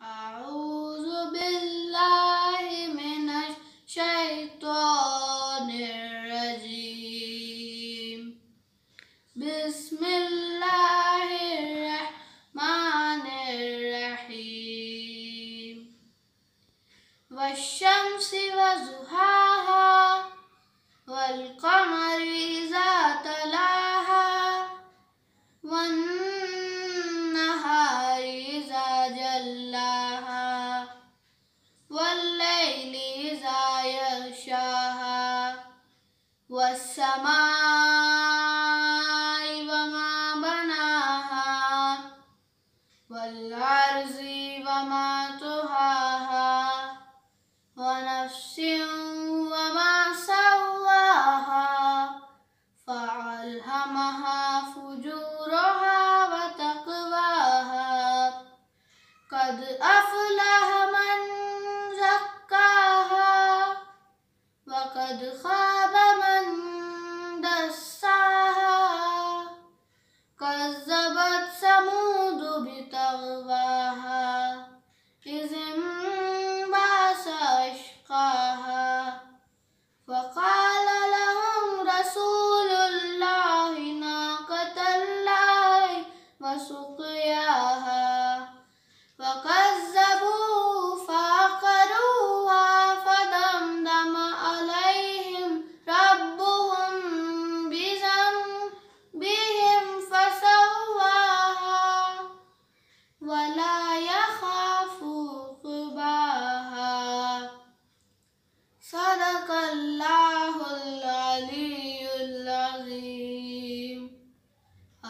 أعوذ بالله من الشيطان الرجيم بسم الله الرحمن الرحيم والشمس وضحاها والقمر إذا تلاها والنهار إذا جلاها والليل إذا يغشاها والسماء وما بناها والأرض وما طحاها ونفس وما سواها فألهمها فجورها وتقواها قد أفلح من زكاها وقد خاب من دساها كذبت ثمود بطغواها إذ انبعث أشقاها فقال لهم رسول الله ناقة الله وسقياها فكذبوه فعقروها فدمدم عليهم ربهم بذنبهم فسواها ولا يخاف عقباها صدق الله العلي العظيم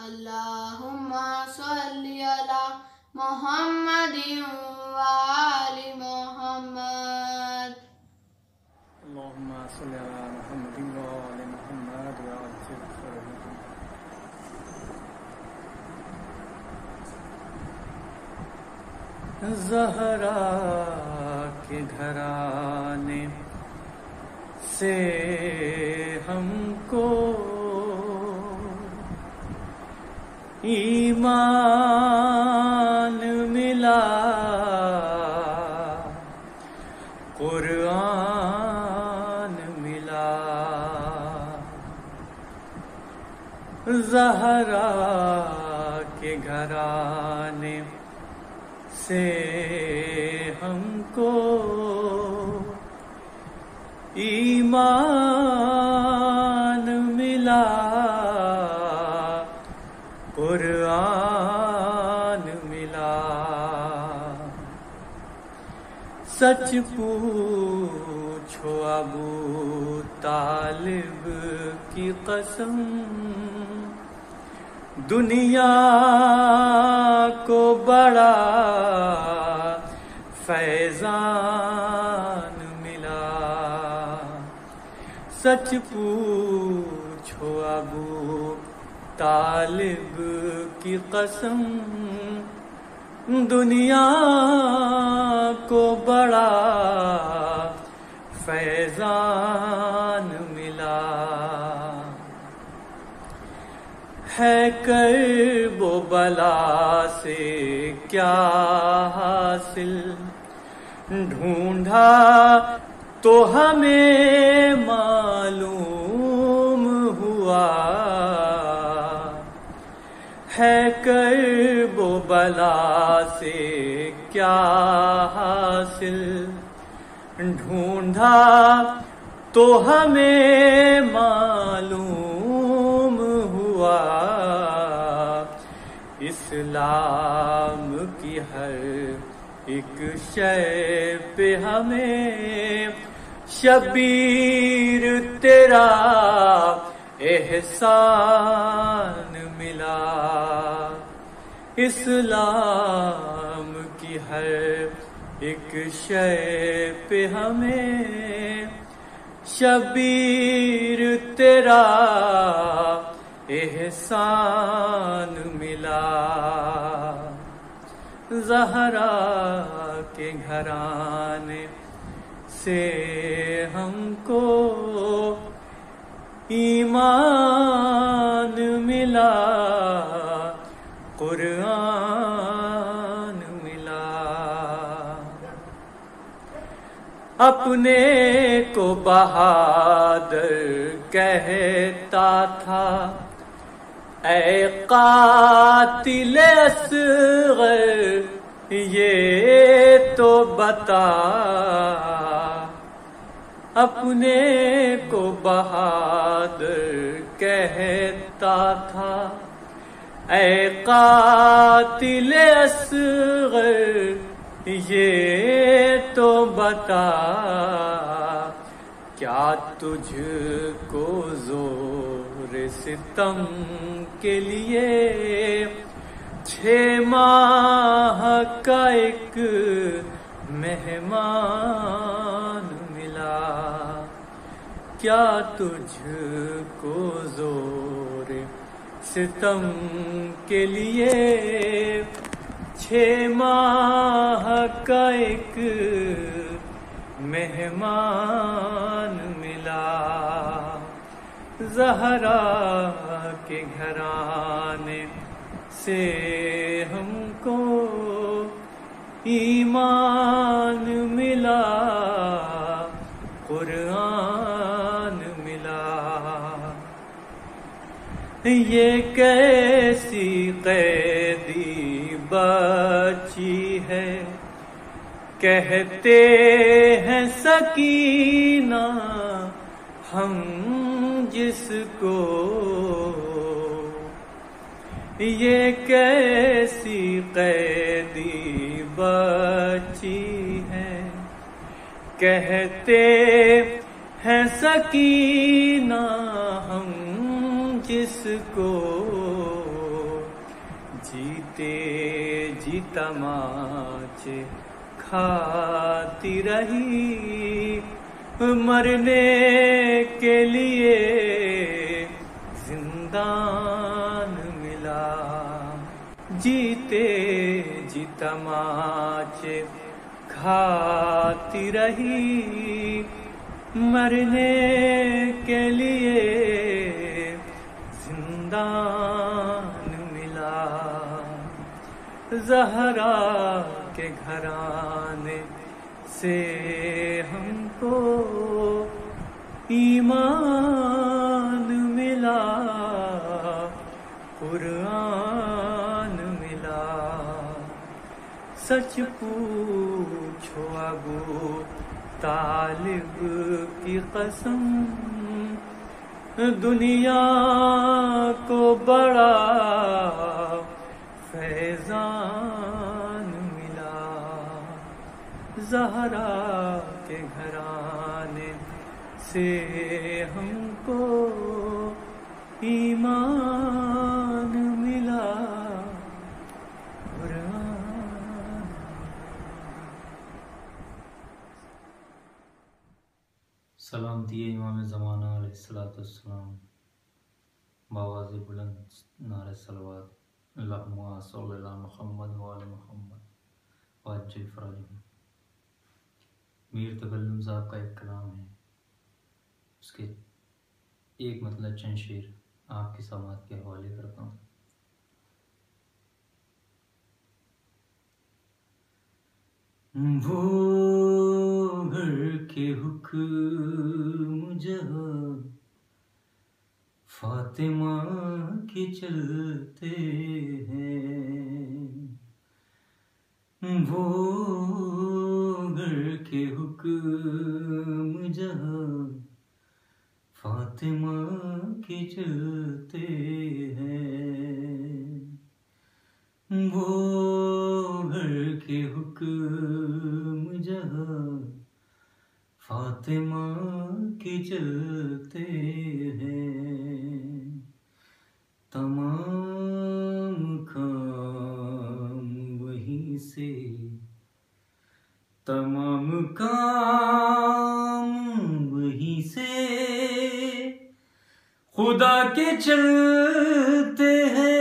اللهم صل على محمد وآل محمد اللهم صل على محمد وآل محمد وآل محمد. زہرا کے گھرانے سے ہم کو ایمان ملا، قرآن ملا. زہرا کے گھرانے سے ہم کو ایمان ملا، قرآن ملا. سچ پوچھو ابو طالب کی قسم، دنیا کو بڑا فیضان ملا. سچ پوچھو ابو طالب کی قسم، دنیا کو بڑا فیضان ملا. ہے کرب و بلا سے کیا حاصل، ڈھونڈا تو ہمیں معلوم ہوا. ہے کرب و بلا سے کیا حاصل، ڈھونڈا تو ہمیں معلوم ہوا. اسلام کی ہر ایک شے پہ ہمیں شبیر تیرا احسان ملا. اسلام کی ہر ایک شے پہ ہمیں شبیر تیرا احسان ملا. زہرا کے گھرانے سے ہم کو ایمان ملا، قرآن ملا. اپنے کو بہادر کہتا تھا، اے قاتل اصغر یہ تو بتا، اپنے کو بہادر کہتا تھا، اے قاتل اصغر یہ تو بتا، کیا تجھ کو زور ستم کے لیے 6 ماہ کا ایک مہمان ملا؟ کیا تجھ کو زور ستم کے لیے 6 ماہ کا ایک مہمان ملا؟ زہرا کے گھرانے سے ہم کو ایمان ملا، قرآن ملا۔ یہ کیسی قیدی بچی ہے، کہتے ہیں سکینہ ہم جس کو، یہ کیسی قیدی بچی ہے، کہتے ہیں سکینہ ہم جس کو، جیتے جی تماچے کھاتی رہی، مرنے کے لیے زندان ملا۔ جیتے جی تماچے کھاتی رہی، مرنے کے لیے زندان ملا۔ زہرا کے گھرانے سے ہم کو ایمان ملا، قرآن ملا۔ سچ پوچھو ابو طالب کی قسم، دنیا کو بڑا فیضان ملا۔ زہرا کے گھرانے سے ہم کو ایمان ملا، قرآن۔ سلامتی امام زمانہ علیہ السلام، بآواز بلند نعرہ صلوات، اللہم صلی علی محمد وآل محمد وعجل فرجہم۔ میر تکلم صاحب کا ایک کلام ہے، اس کے ایک مطلب چند شعر آپ کی سماعت کے حوالے کرتا ہوں۔ وہ گھر کے حکم جہاں فاطمہ کے چلتے ہیں، وہ گھر کے حکم جہاں فاطمہ کے چلتے ہیں، وہ گھر کے حکم جہاں فاطمہ کے چلتے ہیں، تمام کام وہیں سے، تمام کام وہیں سے خدا کے چلتے ہیں،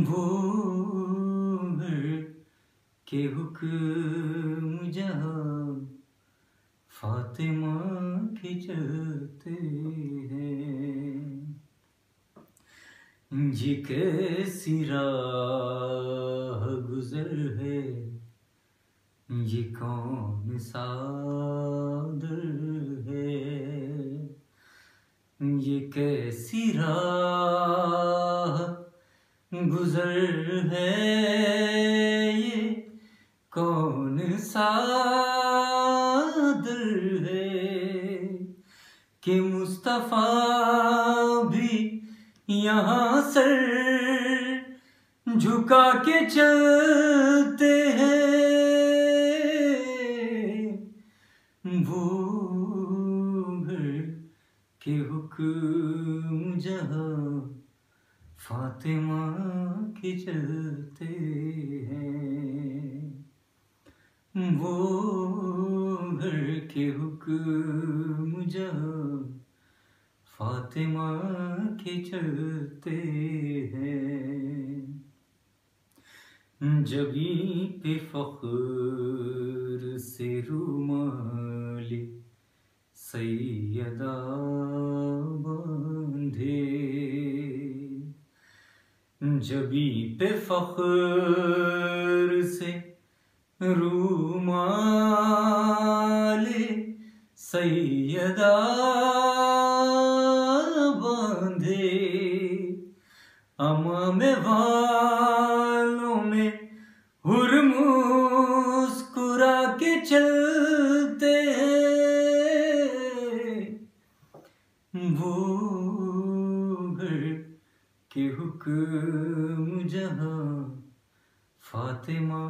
وہ گھر کے حکم جہاں فاطمہ کے چلتے ہیں، یہ کیسی راہ گزر ہے، یہ کون سا در ہے، یہ کیسی راہ گزر ہے، یہ کون سا در ہے کہ مصطفیٰ بھی یہاں سر جھکا کے چلتے ہیں، وہ گھر کے حکم جہاں فاطمہ کے چلتے ہیں، وہ گھر کے حکم جہاں فاطمہ کے چلتے ہیں، جبیں پہ فخر سے رومال سیدہ باندھے، جبیں پہ فخر سے رومال سیدہ باندھے، امام والوں میں حر مسکرا کے چلتے ہیں، وہ گھر کے حکم جہاں فاطمہ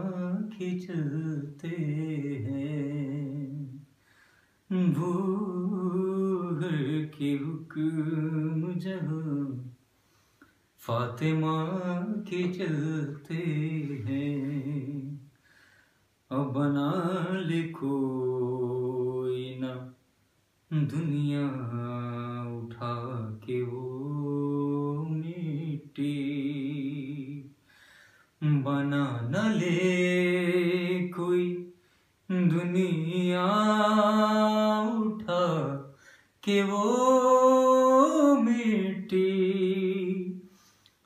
کے چلتے ہیں، وہ گھر کے حکم جہاں فاطمہ کے چلتے ہیں، اب بنا لے کوئی نہ دنیا اٹھا کے وہ مٹی، بنا نہ لے کوئی دنیا اٹھا کہ وہ مٹی،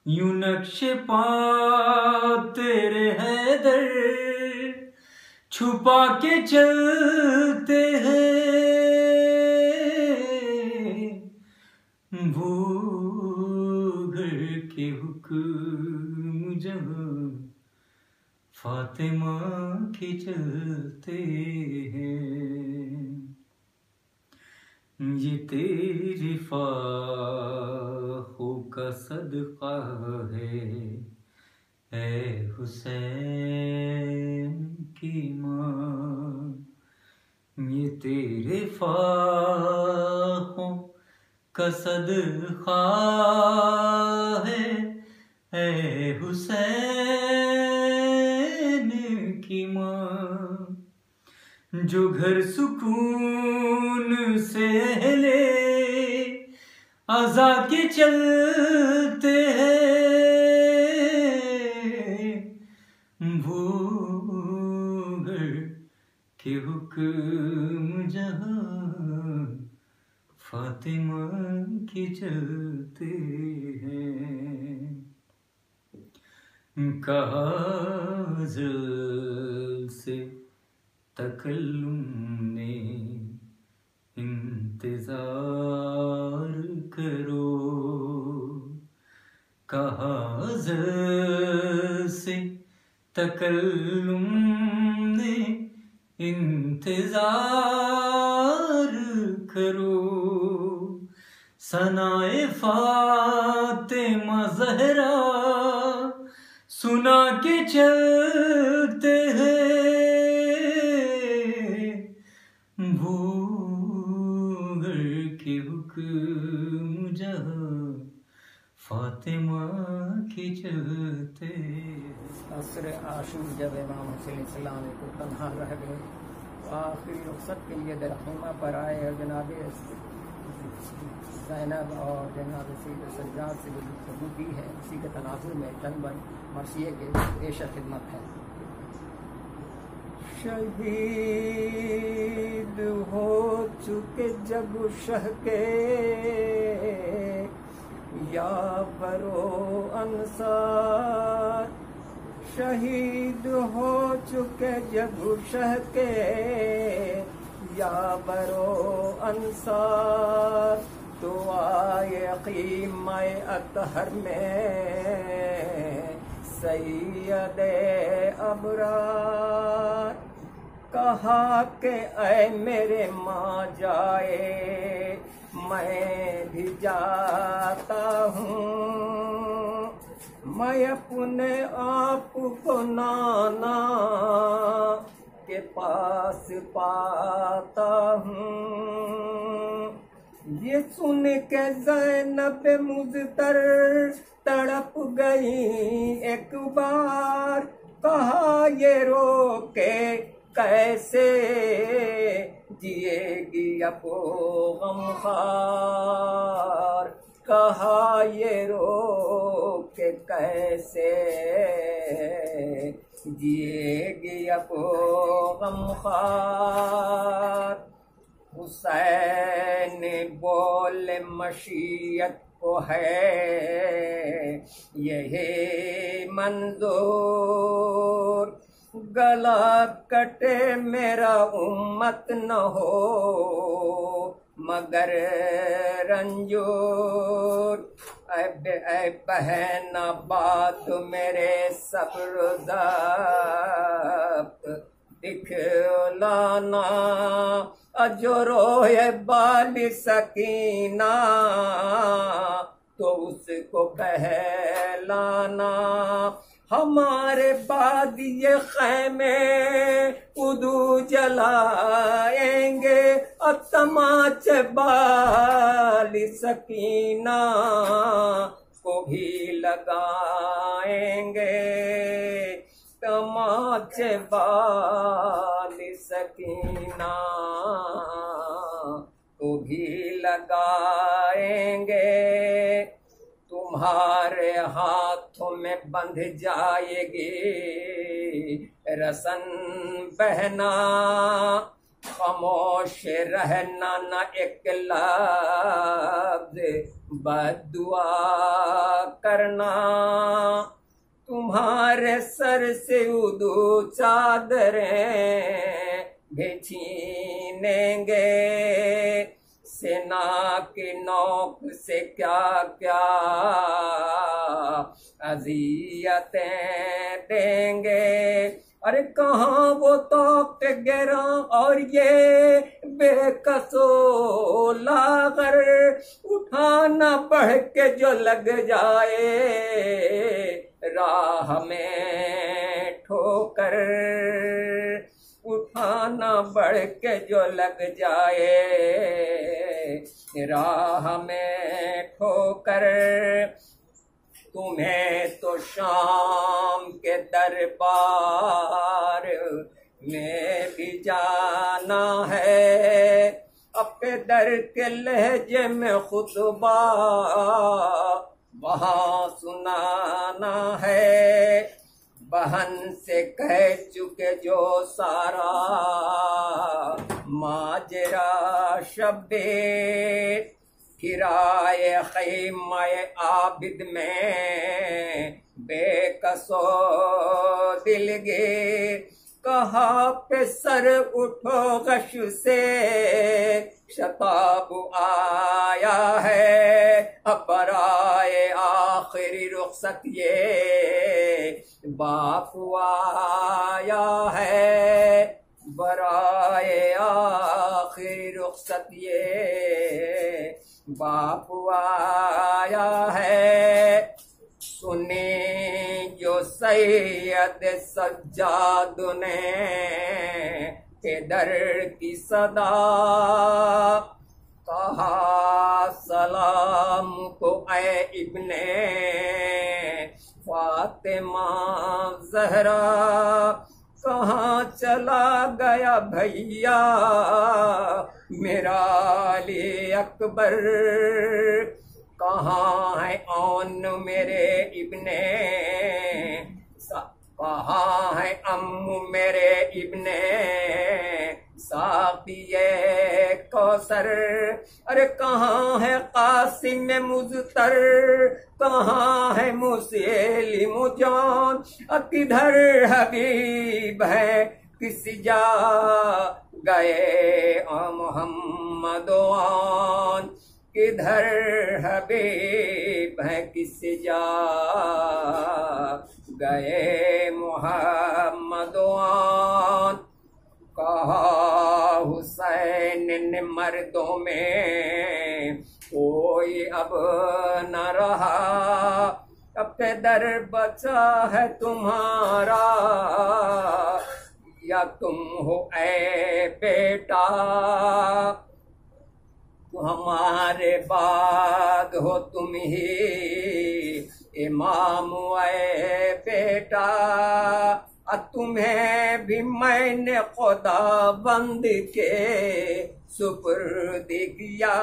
یوں نقش پا تیرے حیدر چھپا کے چلتے ہیں، وہ گھر کے حکم جہاں فاطمہ کے چلتے ہیں، یہ تیری فاخوں کا صدقہ ہے اے حسین کی ماں، یہ تیرے فاخوں کا صدقہ ہے اے حسین کی ماں، جو گھر سکون سے لے عزا کے چلتے ہیں، وہ گھر کے حکم جہاں فاطمہ کے چلتے ہیں، کہا ازل سے تکلم نے انتظار کرو، کہا ازل سے تکلم نے انتظار کرو، ثنائے فاطمہ زہرا سنا کے چلتے ہیں، وہ گھر کے حکم جہاں فاطمہ کے چلتے ہیں۔ عصر عاشور جب امام حسین السلام کو تنہا رہ گئے، آخری رخصت کے لیے درخیمہ پر آئے اور جناب زینب اور جناب سید سجاد سے گفتگو کی ہے، اسی کے تناظر میں چند مرثیے کے پیش خدمت ہے۔ شہید ہو چکے جب شہ کے یا برو انصار، شہید ہو چکے جگوشہ کے یا برو انصار، تو آئے قیمہ اطہر میں سید ابرار، کہا کہ اے میرے ماں جائے میں بھی جاتا ہوں، میں اپنے آپ کو نانا کے پاس پاتا ہوں۔ یہ سن کے زینب مضطر تڑپ گئی ایک بار، کہا یہ رو کے کیسے جیے گی اب غم خوار، کہا یہ رو کے کیسے جیے گی اب غم خوار۔ حسین بول مشیت کو ہے یہی منظور، گلا کٹے میرا امت نہ ہو مگر رنجور، اے بہن بات میرے صبر ضبط دکھلانا، جو روئے بال سکینہ تو اس کو کہلانا، ہمارے بعد یہ خیمے ادو جلائیں گے، اور تماچے بال سکینہ کو بھی لگائیں گے، تماچے بال سکینہ کو بھی لگائیں گے، تمہارے ہاتھوں میں بندھ جائے گی رسن بہنا، خاموش رہنا نہ ایک لفظ بد دعا کرنا، تمہارے سر سے ادو چادریں بھی چھینیں گے، سینا کی نوک سے کیا کیا اذیتیں دیں گے، ارے کہاں وہ توق گراں اور یہ بے کسو لاغر، اٹھانا بڑھ کے جو لگ جائے راہ میں ٹھوکر، اٹھانا بڑھ کے جو لگ جائے راہ میں ٹھوکر، تمہیں تو شام کے دربار میں بھی جانا ہے، اپنے در کے لہجے میں خطبہ وہاں سنانا ہے، بہن سے کہہ چکے جو سارا ماجرا شب پھر آئے خیمہ عابد میں بے کسو دل گیر، کہا پہ سر اٹھو غش سے شتاب آیا ہے، اب برائے آخری رخصت یہ باپ آیا ہے، برائے آخری رخصت یہ باپ آیا ہے، سنی جو سید سجاد نے کہ در کی صدا، کہا سلام کو اے ابن فاطمہ زہرا، کہاں چلا گیا بھیا میرا علی اکبر، کہاں ہے اون میرے ابن، کہاں ہے ام میرے ابن ساقیے کوثر، ارے کہاں ہے قاسم مزتر، کہاں ہے مسلم جان، کدھر حبیب ہے کس جا گئے محمد آن، کدھر حبیب ہے کس جا گئے محمد آن۔ کہا حسین نے مردوں میں کوئی اب نہ رہا، اب در بچا ہے تمہارا، یا تم ہو اے بیٹا، ہمارے بعد ہو تم ہی امام اے بیٹا، تمہیں بھی میں نے خدا بند کے سپرد کیا۔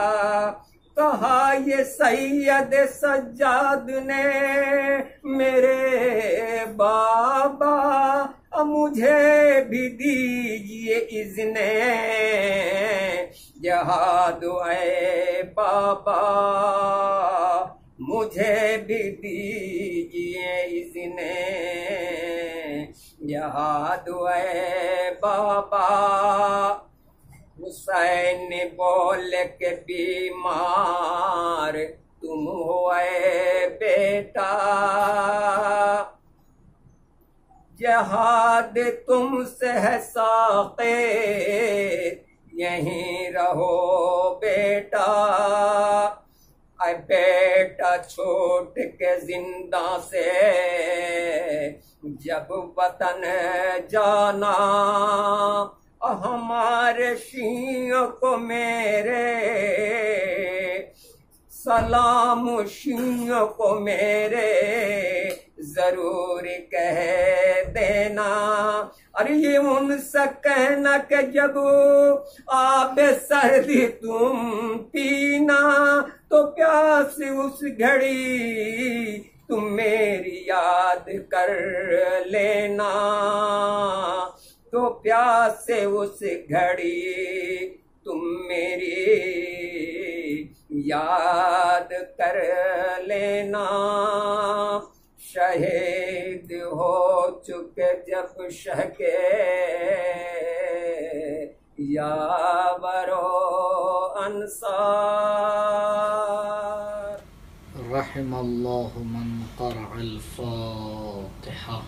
کہا یہ سید سجاد نے میرے بابا، مجھے بھی دیجئے اذن جہاد اے بابا، مجھے بھی دیجئے اذن جہاد اے بابا۔ حسین بول کے بیمار تم ہو اے بیٹا، جہاد تم سے ہے ساقے، یہیں رہو بیٹا، اے بیٹا چھوٹ کے زندہ سے جب وطن جانا، ہمارے شیعوں کو میرے سلام، شیعوں کو میرے ضرور کہہ دینا، ارے یہ ان سے کہنا کہ جب آب سردی تم پینا تو پیاس اس گھڑی تم میری یاد کر لینا، تو پیاس اس گھڑی تم میری یاد کر لینا، شہید ہو چکے جب شہ کے یاور و انصار۔ رحم اللہ من قرأ الفاتحہ۔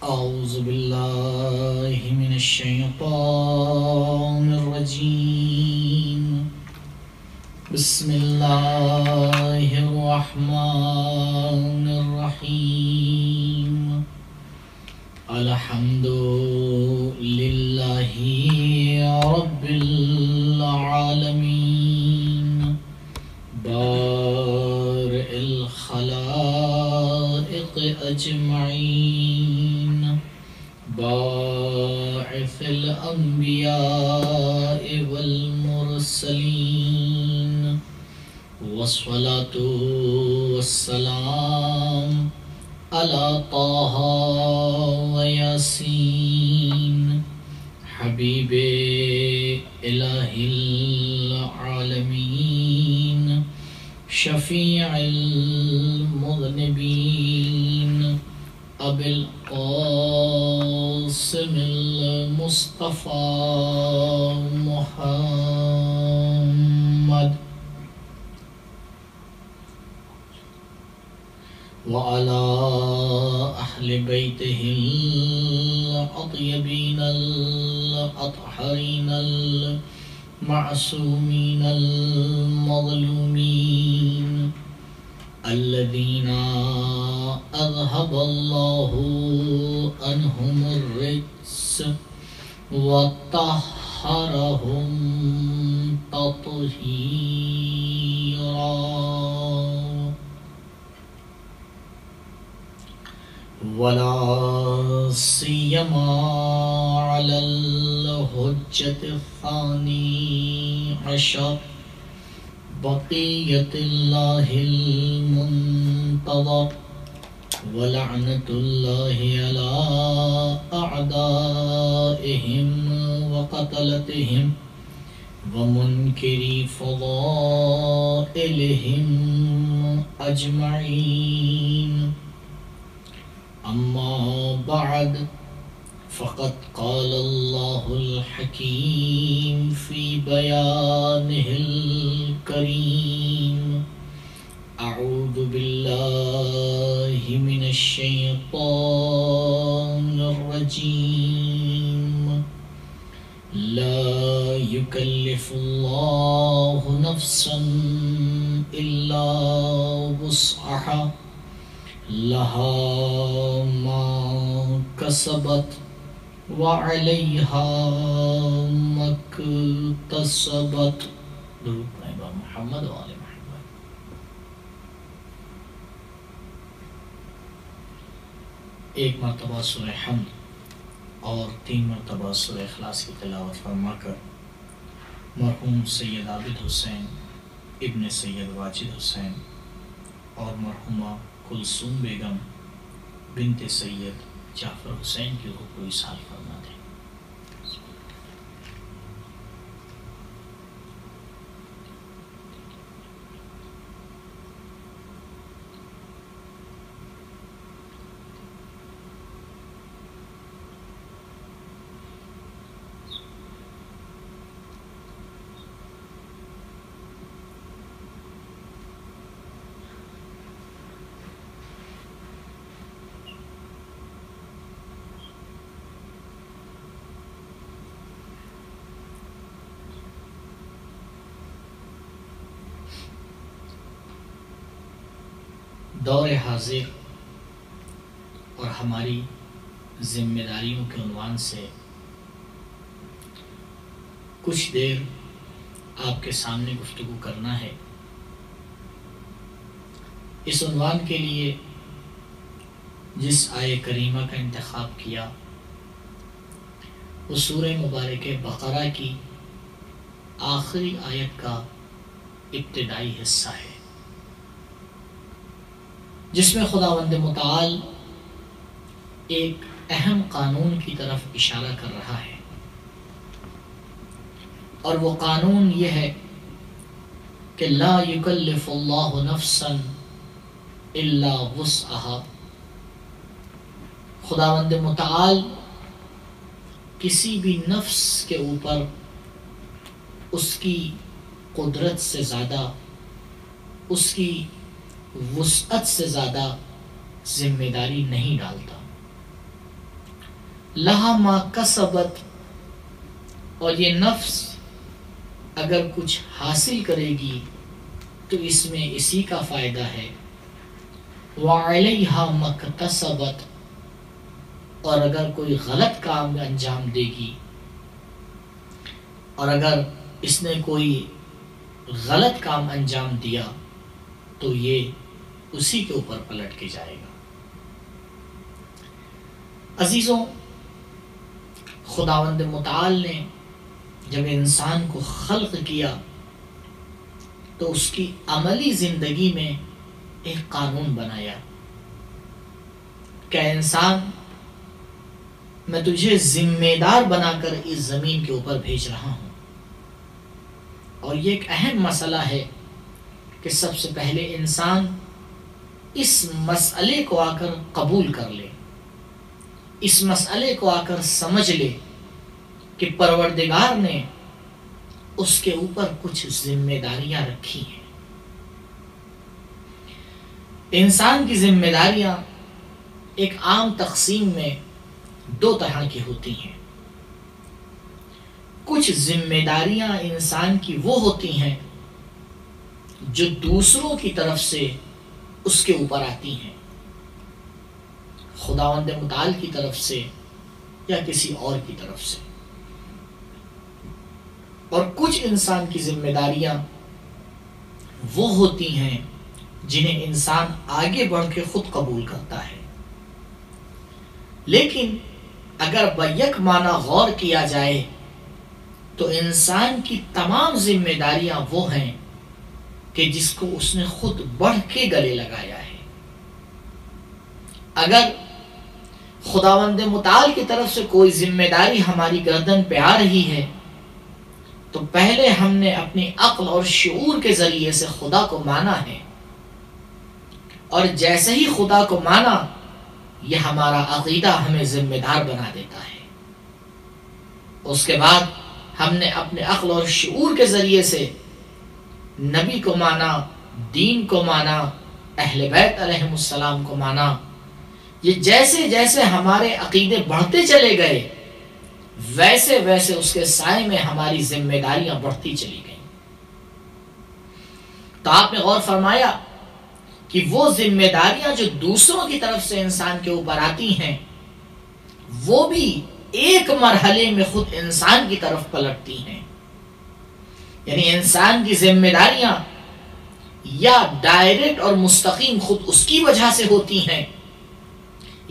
اعوذ باللہ من الشیطان الرجیم، بسم اللہ الرحمن الرحیم، الحمد للہ رب العالمین، بارئ الخلائق اجمعین، باعث الانبیاء والمرسلین، والصلاة والسلام علی طہ و یاسین، حبیب الہ العالمین، شفیع المذنبین، ابی القاسم المصطفى محمد، وعلى أهل بيته الأطيبين الأطهرين المعصومين المظلومين، الذين أذهب الله عنهم الرجس وطهرهم تطهيرا۔ ولا سيما على الحجة الثاني عشر بقية الله المنتظر ولعنة الله على أعدائهم وقتلتهم ومنكري فضائلهم أجمعين. أما بعد فقد قال الله الحكيم في بيانه الكريم: أعوذ بالله من الشيطان الرجيم. لا يكلف الله نفسا إلا وسعها لها ما كسبت وعليها ما اكتسبت. درود پڑھیں محمد و آل محمد. ایک مرتبہ سورہ حمد اور 3 مرتبہ سورہ اخلاص کی تلاوت فرما کر مرحوم سید عابد حسین ابن سید واجد حسین اور مرحومہ کلثوم بیگم بنت سید جعفر حسین کی روح کو ایصال فرما دیں. دور حاضر اور ہماری ذمہ داریوں کے عنوان سے کچھ دیر آپ کے سامنے گفتگو کرنا ہے. اس عنوان کے لیے جس آیہ کریمہ کا انتخاب کیا وہ سورہ مبارکہ بقرہ کی آخری آیت کا ابتدائی حصہ ہے، جس میں خداوند متعال ایک اہم قانون کی طرف اشارہ کر رہا ہے، اور وہ قانون یہ ہے کہ لا یکلف اللہ نفسا الا وسعها. خداوند متعال کسی بھی نفس کے اوپر اس کی قدرت سے زیادہ، اس کی وسعت سے زیادہ ذمہ داری نہیں ڈالتا. لہا ما کسبت، اور یہ نفس اگر کچھ حاصل کرے گی تو اس میں اسی کا فائدہ ہے. وعلیہا ما اکتسبت، اور اگر کوئی غلط کام انجام دے گی، اور اگر اس نے کوئی غلط کام انجام دیا تو یہ اسی کے اوپر پلٹ کے جائے گا. عزیزوں، خداوند متعال نے جب انسان کو خلق کیا تو اس کی عملی زندگی میں ایک قانون بنایا کہ انسان، میں تجھے ذمہ دار بنا کر اس زمین کے اوپر بھیج رہا ہوں. اور یہ ایک اہم مسئلہ ہے کہ سب سے پہلے انسان اس مسئلے کو آ کر قبول کر لے، اس مسئلے کو آ کر سمجھ لے کہ پروردگار نے اس کے اوپر کچھ ذمہ داریاں رکھی ہیں. انسان کی ذمہ داریاں ایک عام تقسیم میں 2 طرح کی ہوتی ہیں. کچھ ذمہ داریاں انسان کی وہ ہوتی ہیں جو دوسروں کی طرف سے اس کے اوپر آتی ہیں، خداوند متعال کی طرف سے یا کسی اور کی طرف سے. اور کچھ انسان کی ذمہ داریاں وہ ہوتی ہیں جنہیں انسان آگے بڑھ کے خود قبول کرتا ہے. لیکن اگر بیک معنی غور کیا جائے تو انسان کی تمام ذمہ داریاں وہ ہیں کہ جس کو اس نے خود بڑھ کے گلے لگایا ہے۔ اگر خداوند متعال کی طرف سے کوئی ذمہ داری ہماری گردن پہ آ رہی ہے تو پہلے ہم نے اپنی عقل اور شعور کے ذریعے سے خدا کو مانا ہے، اور جیسے ہی خدا کو مانا یہ ہمارا عقیدہ ہمیں ذمہ دار بنا دیتا ہے۔ اس کے بعد ہم نے اپنے عقل اور شعور کے ذریعے سے نبی کو مانا، دین کو مانا، اہل بیت علیہم السلام کو مانا۔ یہ جیسے جیسے ہمارے عقیدے بڑھتے چلے گئے ویسے ویسے اس کے سائے میں ہماری ذمہ داریاں بڑھتی چلی گئیں۔ تو آپ نے غور فرمایا کہ وہ ذمہ داریاں جو دوسروں کی طرف سے انسان کے اوپر آتی ہیں وہ بھی ایک مرحلے میں خود انسان کی طرف پلٹتی ہیں۔ یعنی انسان کی ذمہ داریاں یا ڈائریکٹ اور مستقیم خود اس کی وجہ سے ہوتی ہیں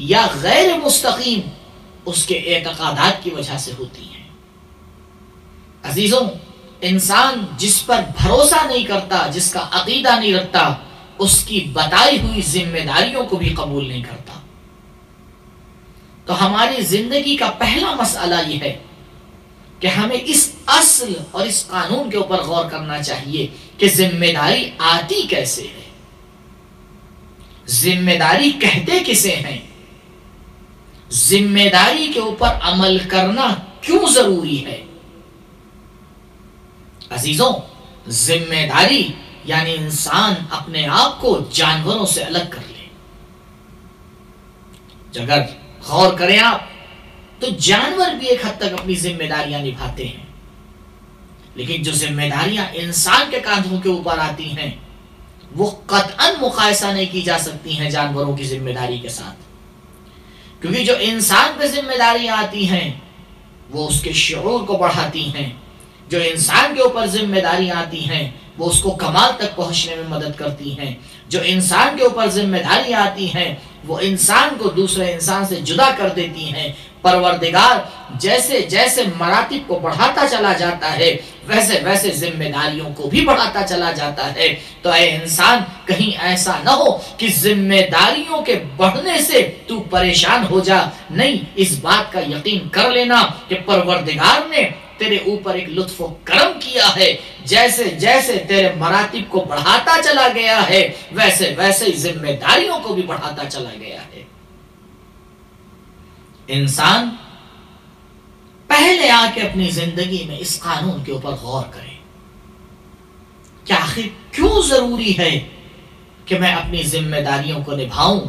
یا غیر مستقیم اس کے اعتقادات کی وجہ سے ہوتی ہیں۔ عزیزوں، انسان جس پر بھروسہ نہیں کرتا، جس کا عقیدہ نہیں رکھتا، اس کی بتائی ہوئی ذمہ داریوں کو بھی قبول نہیں کرتا۔ تو ہماری زندگی کا پہلا مسئلہ یہ ہے کہ ہمیں اس اصل اور اس قانون کے اوپر غور کرنا چاہیے کہ ذمہ داری آتی کیسے ہے، ذمہ داری کہتے کسے ہیں، ذمہ داری کے اوپر عمل کرنا کیوں ضروری ہے۔ عزیزوں، ذمہ داری یعنی انسان اپنے آپ کو جانوروں سے الگ کر لے۔ اگر غور کریں آپ تو جانور بھی ایک حد تک اپنی ذمہ داریاں نبھاتے ہیں، لیکن جو ذمہ داریاں انسان کے کاندھوں کے اوپر آتی ہیں وہ قطعاً مقایسہ نہیں کی جا سکتی ہیں جانوروں کی ذمہ داری کے ساتھ، کیونکہ جو انسان پہ ذمہ داریاں آتی ہیں وہ اس کے شعور کو بڑھاتی ہیں، جو انسان کے اوپر ذمہ داریاں آتی ہیں وہ اس کو کمال تک پہنچنے میں مدد کرتی ہیں، جو انسان کے اوپر ذمہ داریاں آتی ہیں وہ انسان کو دوسرے انسان سے جدا کر دیتی ہیں۔ پروردگار جیسے جیسے مراتب کو بڑھاتا چلا جاتا ہے ویسے ویسے ذمہ داریوں کو بھی بڑھاتا چلا جاتا ہے۔ تو اے انسان، کہیں ایسا نہ ہو کہ ذمہ داریوں کے بڑھنے سے تو پریشان ہو جا، نہیں، اس بات کا یقین کر لینا کہ پروردگار نے تیرے اوپر ایک لطف و کرم کیا ہے، جیسے جیسے تیرے مراتب کو بڑھاتا چلا گیا ہے ویسے ویسے ذمہ داریوں کو بھی بڑھاتا چلا گیا ہے۔ انسان پہلے آ کے اپنی زندگی میں اس قانون کے اوپر غور کرے کہ آخر کیوں ضروری ہے کہ میں اپنی ذمہ داریوں کو نبھاؤں۔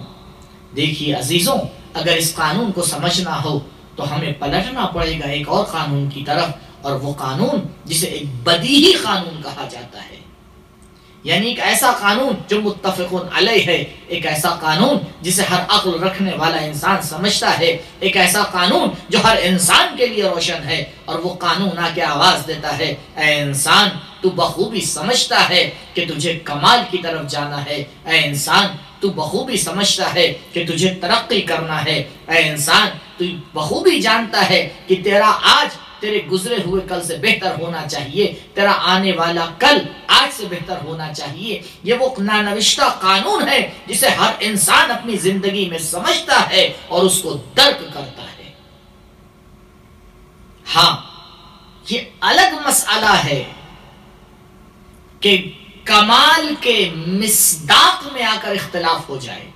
دیکھیے عزیزوں، اگر اس قانون کو سمجھنا ہو تو ہمیں پلٹنا پڑے گا ایک اور قانون کی طرف، اور وہ قانون جسے ایک بدیہی قانون کہا جاتا ہے، یعنی ایک ایسا قانون جو متفقون علیہ ہے، ایک ایسا قانون جسے ہر عقل رکھنے والا انسان سمجھتا ہے، ایک ایسا قانون جو ہر انسان کے لیے روشن ہے، اور وہ قانون آ کے آواز دیتا ہے، اے انسان، تو بخوبی سمجھتا ہے کہ تجھے کمال کی طرف جانا ہے، اے انسان تو بخوبی سمجھتا ہے کہ تجھے ترقی کرنا ہے، اے انسان تو بخوبی جانتا ہے کہ تیرا آج تیرے گزرے ہوئے کل سے بہتر ہونا چاہیے، تیرا آنے والا کل آج سے بہتر ہونا چاہیے۔ یہ وہ نانوشتہ قانون ہے جسے ہر انسان اپنی زندگی میں سمجھتا ہے اور اس کو درک کرتا ہے۔ ہاں، یہ الگ مسئلہ ہے کہ کمال کے مصداق میں آ کر اختلاف ہو جائے،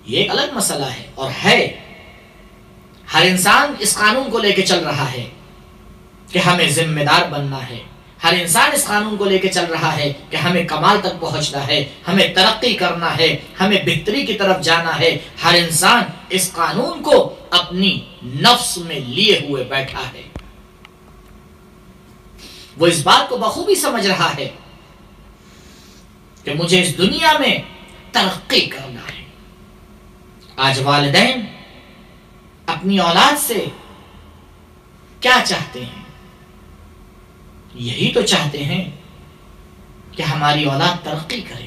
یہ ایک الگ مسئلہ ہے، اور ہے ہر انسان اس قانون کو لے کے چل رہا ہے کہ ہمیں ذمہ دار بننا ہے، ہر انسان اس قانون کو لے کے چل رہا ہے کہ ہمیں کمال تک پہنچنا ہے، ہمیں ترقی کرنا ہے، ہمیں بہتری کی طرف جانا ہے۔ ہر انسان اس قانون کو اپنی نفس میں لیے ہوئے بیٹھا ہے، وہ اس بات کو بخوبی سمجھ رہا ہے کہ مجھے اس دنیا میں ترقی کرنا ہے۔ آج والدین اپنی اولاد سے کیا چاہتے ہیں؟ یہی تو چاہتے ہیں کہ ہماری اولاد ترقی کرے،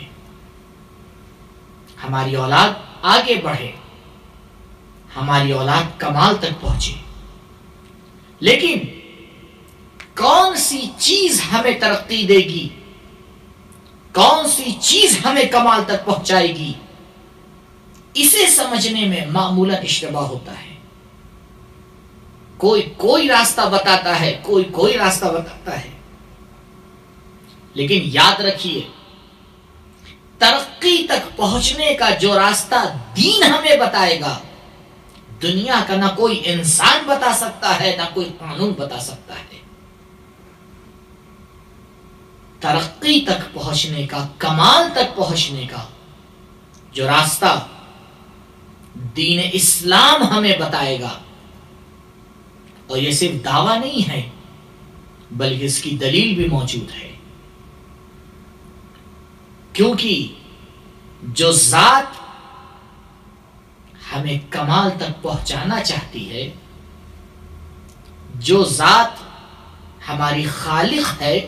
ہماری اولاد آگے بڑھے، ہماری اولاد کمال تک پہنچے. لیکن کون سی چیز ہمیں ترقی دے گی، کون سی چیز ہمیں کمال تک پہنچائے گی، اسے سمجھنے میں معمولاً اشتباہ ہوتا ہے. کوئی راستہ بتاتا ہے، کوئی راستہ بتاتا ہے. لیکن یاد رکھیے، ترقی تک پہنچنے کا جو راستہ دین ہمیں بتائے گا، دنیا کا نہ کوئی انسان بتا سکتا ہے، نہ کوئی قانون بتا سکتا ہے. ترقی تک پہنچنے کا، کمال تک پہنچنے کا جو راستہ دین اسلام ہمیں بتائے گا، اور یہ صرف دعویٰ نہیں ہے بلکہ اس کی دلیل بھی موجود ہے. کیونکہ جو ذات ہمیں کمال تک پہنچانا چاہتی ہے، جو ذات ہماری خالق ہے،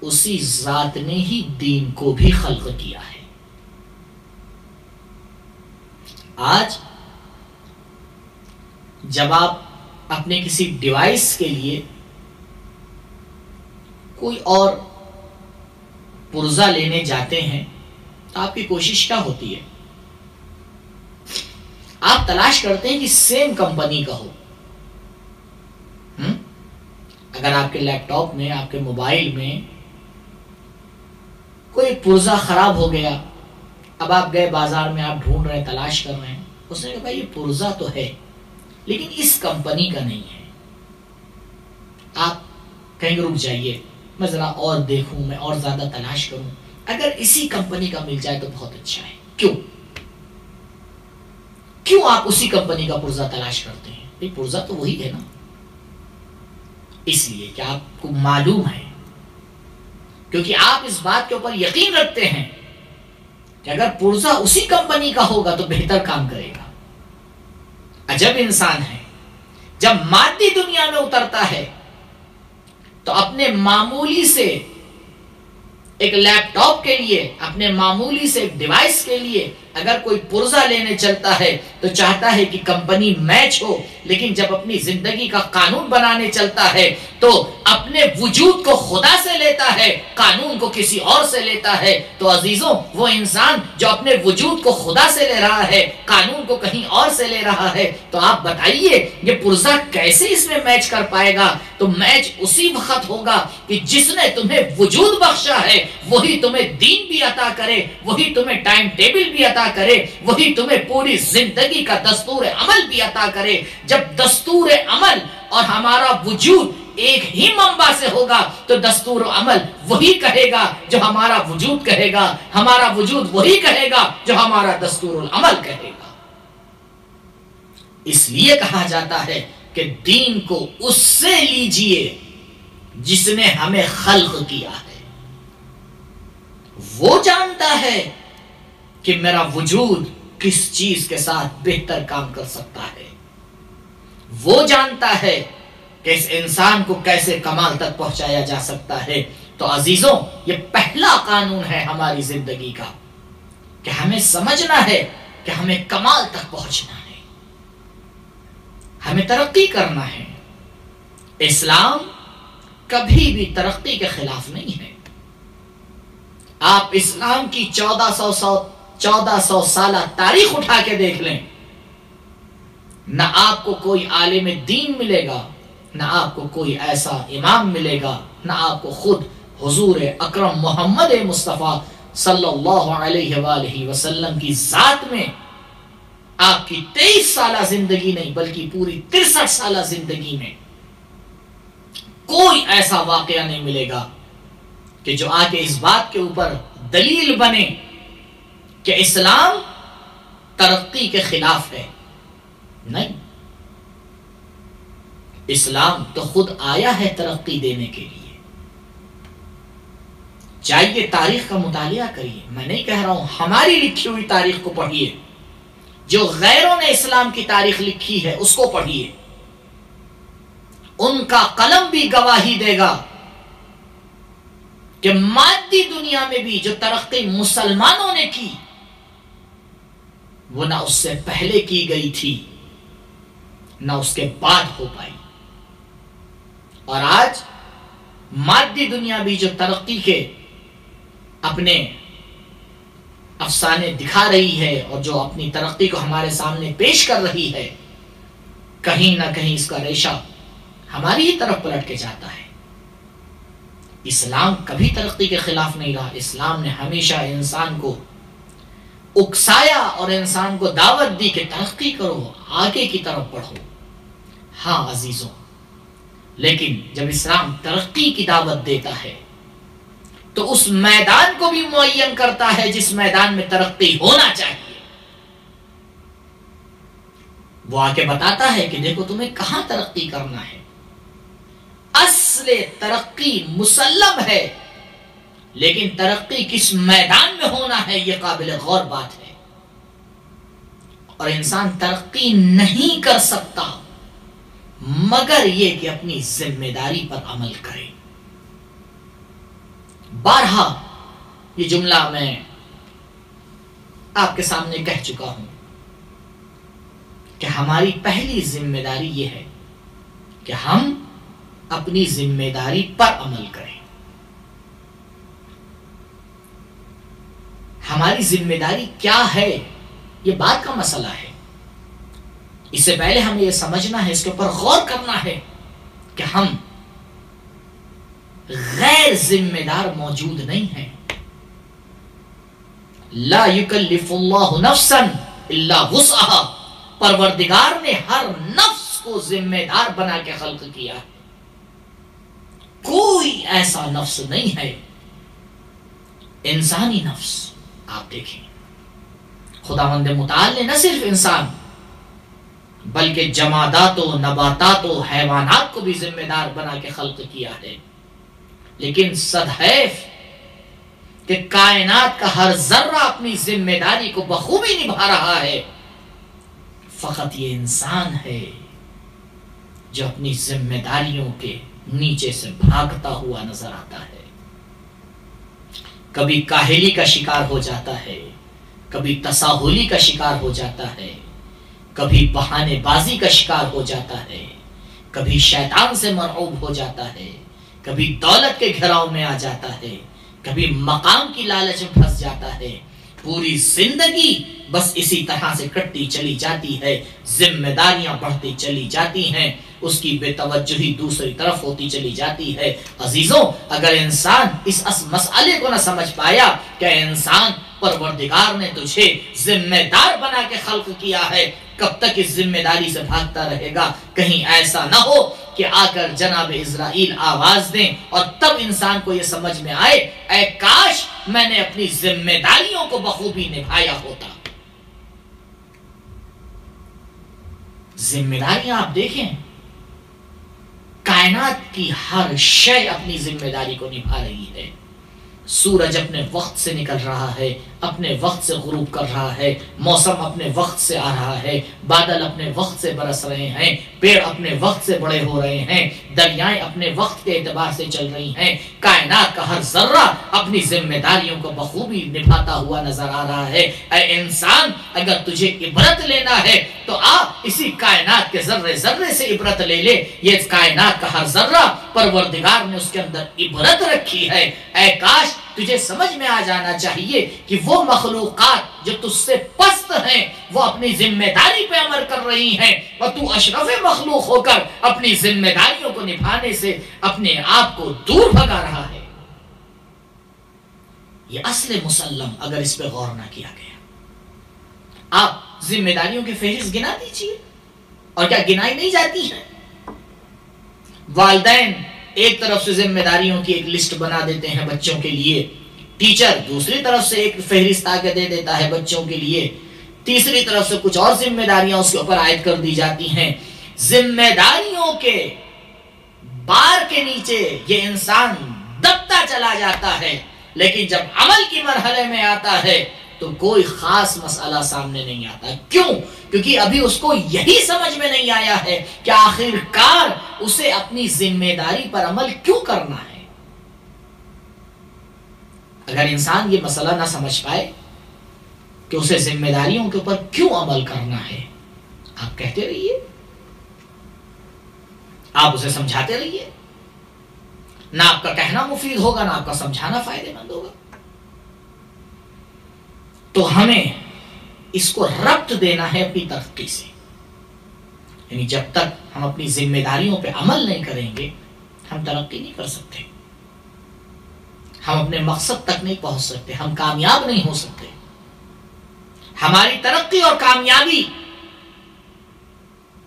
اسی ذات نے ہی دین کو بھی خلق کیا ہے. آج جب آپ اپنے کسی ڈیوائس کے لیے کوئی اور پرزہ لینے جاتے ہیں تو آپ کی کوشش کیا ہوتی ہے؟ آپ تلاش کرتے ہیں کہ سیم کمپنی کا ہو. اگر آپ کے لیپ ٹاپ میں، آپ کے موبائل میں کوئی پرزہ خراب ہو گیا، اب آپ گئے بازار میں، آپ ڈھونڈ رہے ہیں، تلاش کر رہے ہیں، اس نے کہا بھائی یہ پرزہ تو ہے لیکن اس کمپنی کا نہیں ہے. آپ کہیں گے رک جائیے، میں ذرا اور دیکھوں، میں اور زیادہ تلاش کروں، اگر اسی کمپنی کا مل جائے تو بہت اچھا ہے. کیوں آپ اسی کمپنی کا پرزہ تلاش کرتے ہیں؟ یہ پرزہ تو وہی ہے نا. اس لیے کہ آپ کو معلوم ہے، کیونکہ آپ اس بات کے اوپر یقین رکھتے ہیں کہ اگر پرزہ اسی کمپنی کا ہوگا تو بہتر کام کرے گا. عجب انسان ہے، جب مادی دنیا میں اترتا ہے تو اپنے معمولی سے ایک لیپ ٹاپ کے لیے، اپنے معمولی سے ایک ڈیوائس کے لیے اگر کوئی پرزہ لینے چلتا ہے تو چاہتا ہے کہ کمپنی میچ ہو. لیکن جب اپنی زندگی کا قانون بنانے چلتا ہے تو اپنے وجود کو خدا سے لیتا ہے، قانون کو کسی اور سے لیتا ہے. تو عزیزوں، وہ انسان جو اپنے وجود کو خدا سے لے رہا ہے، قانون کو کہیں اور سے لے رہا ہے، تو آپ بتائیے یہ پرزہ کیسے اس میں میچ کر پائے گا؟ تو میچ اسی وقت ہوگا کہ جس نے تمہیں وجود بخشا ہے وہی تمہیں دین بھی عطا کرے، وہی تمہیں ٹائم ٹیبل بھی عطا کرے، وہی تمہیں پوری زندگی کا دستور عمل بھی عطا کرے. جب دستور عمل اور ہمارا وجود ایک ہی منبع سے ہوگا تو دستور عمل وہی کہے گا جو ہمارا وجود کہے گا، ہمارا وجود وہی کہے گا جو ہمارا دستور العمل کہے گا. اس لیے کہا جاتا ہے کہ دین کو اس سے لیجئے جس نے ہمیں خلق کیا ہے. وہ جانتا ہے کہ میرا وجود کس چیز کے ساتھ بہتر کام کر سکتا ہے. وہ جانتا ہے کہ اس انسان کو کیسے کمال تک پہنچایا جا سکتا ہے. تو عزیزوں، یہ پہلا قانون ہے ہماری زندگی کا کہ ہمیں سمجھنا ہے کہ ہمیں کمال تک پہنچنا ہے، ہمیں ترقی کرنا ہے. اسلام کبھی بھی ترقی کے خلاف نہیں ہے. آپ اسلام کی 1400 سالہ تاریخ اٹھا کے دیکھ لیں، نہ آپ کو کوئی عالم دین ملے گا، نہ آپ کو کوئی ایسا امام ملے گا، نہ آپ کو خود حضور اکرم محمد مصطفیٰ صلی اللہ علیہ وآلہ وسلم کی ذات میں آپ کی 23 سالہ زندگی نہیں بلکہ پوری 63 سالہ زندگی میں کوئی ایسا واقعہ نہیں ملے گا کہ جو آ کے اس بات کے اوپر دلیل بنے کہ اسلام ترقی کے خلاف ہے. نہیں، اسلام تو خود آیا ہے ترقی دینے کے لیے. چاہیے تاریخ کا مطالعہ کریے، میں نہیں کہہ رہا ہوں، ہماری لکھی ہوئی تاریخ کو پڑھیے، جو غیروں نے اسلام کی تاریخ لکھی ہے اس کو پڑھیے. ان کا قلم بھی گواہی دے گا کہ مادی دنیا میں بھی جو ترقی مسلمانوں نے کی وہ نہ اس سے پہلے کی گئی تھی نہ اس کے بعد ہو پائی. اور آج مادی دنیا بھی جو ترقی کے اپنے افسانے دکھا رہی ہے اور جو اپنی ترقی کو ہمارے سامنے پیش کر رہی ہے، کہیں نہ کہیں اس کا ریشہ ہماری ہی طرف پلٹ کے جاتا ہے. اسلام کبھی ترقی کے خلاف نہیں رہا. اسلام نے ہمیشہ انسان کو اکسایا اور انسان کو دعوت دی کہ ترقی کرو، آگے کی طرف بڑھو. ہاں عزیزوں، لیکن جب اسلام ترقی کی دعوت دیتا ہے تو اس میدان کو بھی معین کرتا ہے جس میدان میں ترقی ہونا چاہیے. وہ آ کے بتاتا ہے کہ دیکھو تمہیں کہاں ترقی کرنا ہے. اصل ترقی مسلم ہے، لیکن ترقی کس میدان میں ہونا ہے یہ قابل غور بات ہے. اور انسان ترقی نہیں کر سکتا مگر یہ کہ اپنی ذمہ داری پر عمل کرے. بارہا یہ جملہ میں آپ کے سامنے کہہ چکا ہوں کہ ہماری پہلی ذمہ داری یہ ہے کہ ہم اپنی ذمہ داری پر عمل کریں. ہماری ذمہ داری کیا ہے یہ بات کا مسئلہ ہے. اس سے پہلے ہمیں یہ سمجھنا ہے، اس کے اوپر غور کرنا ہے کہ ہم غیر ذمہ دار موجود نہیں ہیں. لا یکلف اللہ نفسا الا وسعها. پروردگار نے ہر نفس کو ذمہ دار بنا کے خلق کیا. کوئی ایسا نفس نہیں ہے، انسانی نفس. آپ دیکھیں خداوند متعال نے نہ صرف انسان بلکہ جمادات و نباتات و حیوانات کو بھی ذمہ دار بنا کے خلق کیا ہے. لیکن صدحیف کہ کائنات کا ہر ذرہ اپنی ذمہ داری کو بخوبی نبھا رہا ہے. فقط یہ انسان ہے جو اپنی ذمہ داریوں کے نیچے سے بھاگتا ہوا نظر آتا ہے. کبھی کاہلی کا شکار ہو جاتا ہے، کبھی تساہلی کا شکار ہو جاتا ہے، کبھی بہانے بازی کا شکار ہو جاتا ہے، کبھی شیطان سے مرعوب ہو جاتا ہے، کبھی دولت کے گھراؤ میں آ جاتا ہے، کبھی مقام کی لالچ میں پھنس جاتا ہے. پوری زندگی بس اسی طرح سے کٹتی چلی جاتی ہے. ذمہ داریاں بڑھتی چلی جاتی ہیں، اس کی بے توجہی دوسری طرف ہوتی چلی جاتی ہے. عزیزوں، اگر انسان اس مسئلے کو نہ سمجھ پایا کہ انسان پروردگار نے تجھے ذمہ دار بنا کے خلق کیا ہے، کب تک اس ذمہ داری سے بھاگتا رہے گا؟ کہیں ایسا نہ ہو کہ آ کر جناب اسرائیل آواز دیں اور تب انسان کو یہ سمجھ میں آئے اے کاش میں نے اپنی ذمہ داریوں کو بخوبی نبھایا ہوتا. ذمہ داریاں آپ دیکھیں، کائنات کی ہر شے اپنی ذمہ داری کو نبھا رہی ہے. سورج اپنے وقت سے نکل رہا ہے، اپنے وقت سے غروب کر رہا ہے، موسم اپنے وقت سے آ رہا ہے، بادل اپنے وقت سے برس رہے ہیں، پیڑ اپنے وقت سے بڑے ہو رہے ہیں، دریائیں اپنے وقت کے اعتبار سے چل رہی ہیں. کائنات کا ہر ذرہ اپنی ذمہ داریوں کو بخوبی نبھاتا ہوا نظر آ رہا ہے. اے انسان، اگر تجھے عبرت لینا ہے تو آ اسی کائنات کے ذرے ذرے سے عبرت لے لے. یہ کائنات کا ہر ذرہ پروردگار نے اس کے اندر عبرت رکھی ہے. اے کاش تجھے سمجھ میں آ جانا چاہیے کہ وہ مخلوقات جو تجھ سے پست ہیں وہ اپنی ذمہ داری پہ عمل کر رہی ہیں اور تو اشرف مخلوق ہو کر اپنی ذمہ داریوں کو نبھانے سے اپنے آپ کو دور بھگا رہا ہے. یہ اصل مسلم اگر اس پہ غور نہ کیا گیا. آپ ذمہ داریوں کی فہرست گنا دیجیے، اور کیا گنائی نہیں جاتی ہے؟ والدین ایک طرف سے ذمہ داریوں کی ایک لسٹ بنا دیتے ہیں بچوں کے لیے، ٹیچر دوسری طرف سے ایک فہرست آگے دے دیتا ہے بچوں کے لیے، تیسری طرف سے کچھ اور ذمہ داریاں اس کے اوپر عائد کر دی جاتی ہیں. ذمہ داریوں کے بار کے نیچے یہ انسان دبتا چلا جاتا ہے، لیکن جب عمل کی مرحلے میں آتا ہے تو کوئی خاص مسئلہ سامنے نہیں آتا. کیوں؟ کیونکہ ابھی اس کو یہی سمجھ میں نہیں آیا ہے کہ آخر کار اسے اپنی ذمہ داری پر عمل کیوں کرنا ہے. اگر انسان یہ مسئلہ نہ سمجھ پائے کہ اسے ذمہ داریوں کے اوپر کیوں عمل کرنا ہے، آپ کہتے رہیے، آپ اسے سمجھاتے رہیے، نہ آپ کا کہنا مفید ہوگا نہ آپ کا سمجھانا فائدہ مند ہوگا۔ تو ہمیں اس کو ربط دینا ہے اپنی ترقی سے، یعنی جب تک ہم اپنی ذمہ داریوں پہ عمل نہیں کریں گے ہم ترقی نہیں کر سکتے، ہم اپنے مقصد تک نہیں پہنچ سکتے، ہم کامیاب نہیں ہو سکتے۔ ہماری ترقی اور کامیابی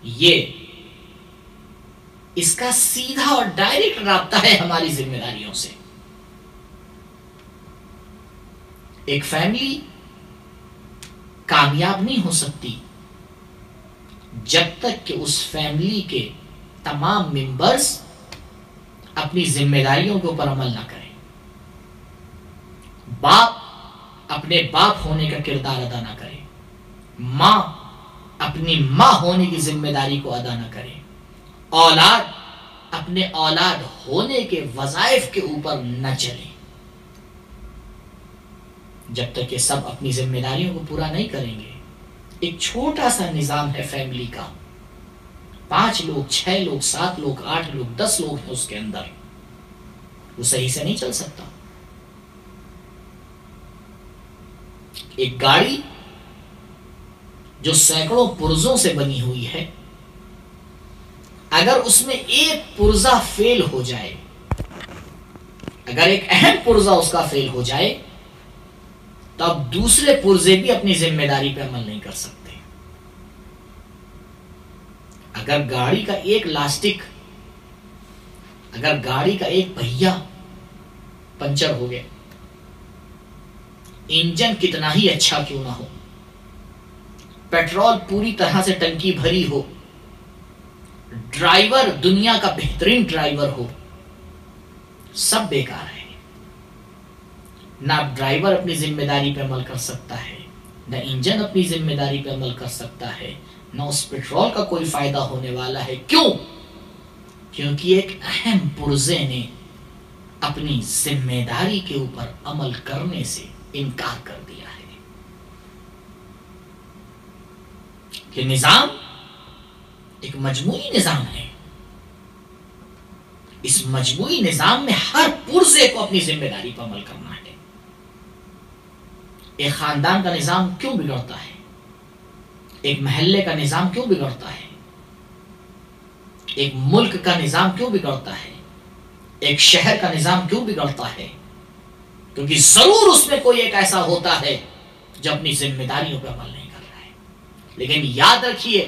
یہ اس کا سیدھا اور ڈائریکٹ رابطہ ہے ہماری ذمہ داریوں سے۔ ایک فیملی کامیاب نہیں ہو سکتی جب تک کہ اس فیملی کے تمام ممبرز اپنی ذمہ داریوں کے اوپر عمل نہ کریں، باپ اپنے باپ ہونے کا کردار ادا نہ کرے، ماں اپنی ماں ہونے کی ذمہ داری کو ادا نہ کرے، اولاد اپنے اولاد ہونے کے وظائف کے اوپر نہ چلے۔ جب تک یہ سب اپنی ذمہ داریوں کو پورا نہیں کریں گے، ایک چھوٹا سا نظام ہے فیملی کا، 5 لوگ 6 لوگ 7 لوگ 8 لوگ 10 لوگ ہیں اس کے اندر، وہ صحیح سے نہیں چل سکتا۔ ایک گاڑی جو سینکڑوں پرزوں سے بنی ہوئی ہے، اگر اس میں ایک پرزہ فیل ہو جائے، اگر ایک اہم پرزہ اس کا فیل ہو جائے تو اب دوسرے پرزے بھی اپنی ذمہ داری پہ عمل نہیں کر سکتے۔ اگر گاڑی کا ایک لاسٹک، اگر گاڑی کا ایک پہیا پنچر ہو گیا، انجن کتنا ہی اچھا کیوں نہ ہو، پیٹرول پوری طرح سے ٹنکی بھری ہو، ڈرائیور دنیا کا بہترین ڈرائیور ہو، سب بیکار ہے۔ نہ ڈرائیور اپنی ذمہ داری پہ عمل کر سکتا ہے، نہ انجن اپنی ذمہ داری پہ عمل کر سکتا ہے، نہ اس پیٹرول کا کوئی فائدہ ہونے والا ہے۔ کیوں؟ کیونکہ ایک اہم پرزے نے اپنی ذمہ داری کے اوپر عمل کرنے سے انکار کر دیا ہے۔ کہ نظام ایک مجموعی نظام ہے، اس مجموعی نظام میں ہر پرزے کو اپنی ذمہ داری پر عمل کرنا ہے۔ ایک خاندان کا نظام کیوں بگڑتا ہے؟ ایک محلے کا نظام کیوں بگڑتا ہے؟ ایک ملک کا نظام کیوں بگڑتا ہے؟ ایک شہر کا نظام کیوں بگڑتا ہے؟ کیونکہ ضرور اس میں کوئی ایک ایسا ہوتا ہے جو اپنی ذمہ داریوں پر عمل نہیں کر رہا ہے۔ لیکن یاد رکھیے،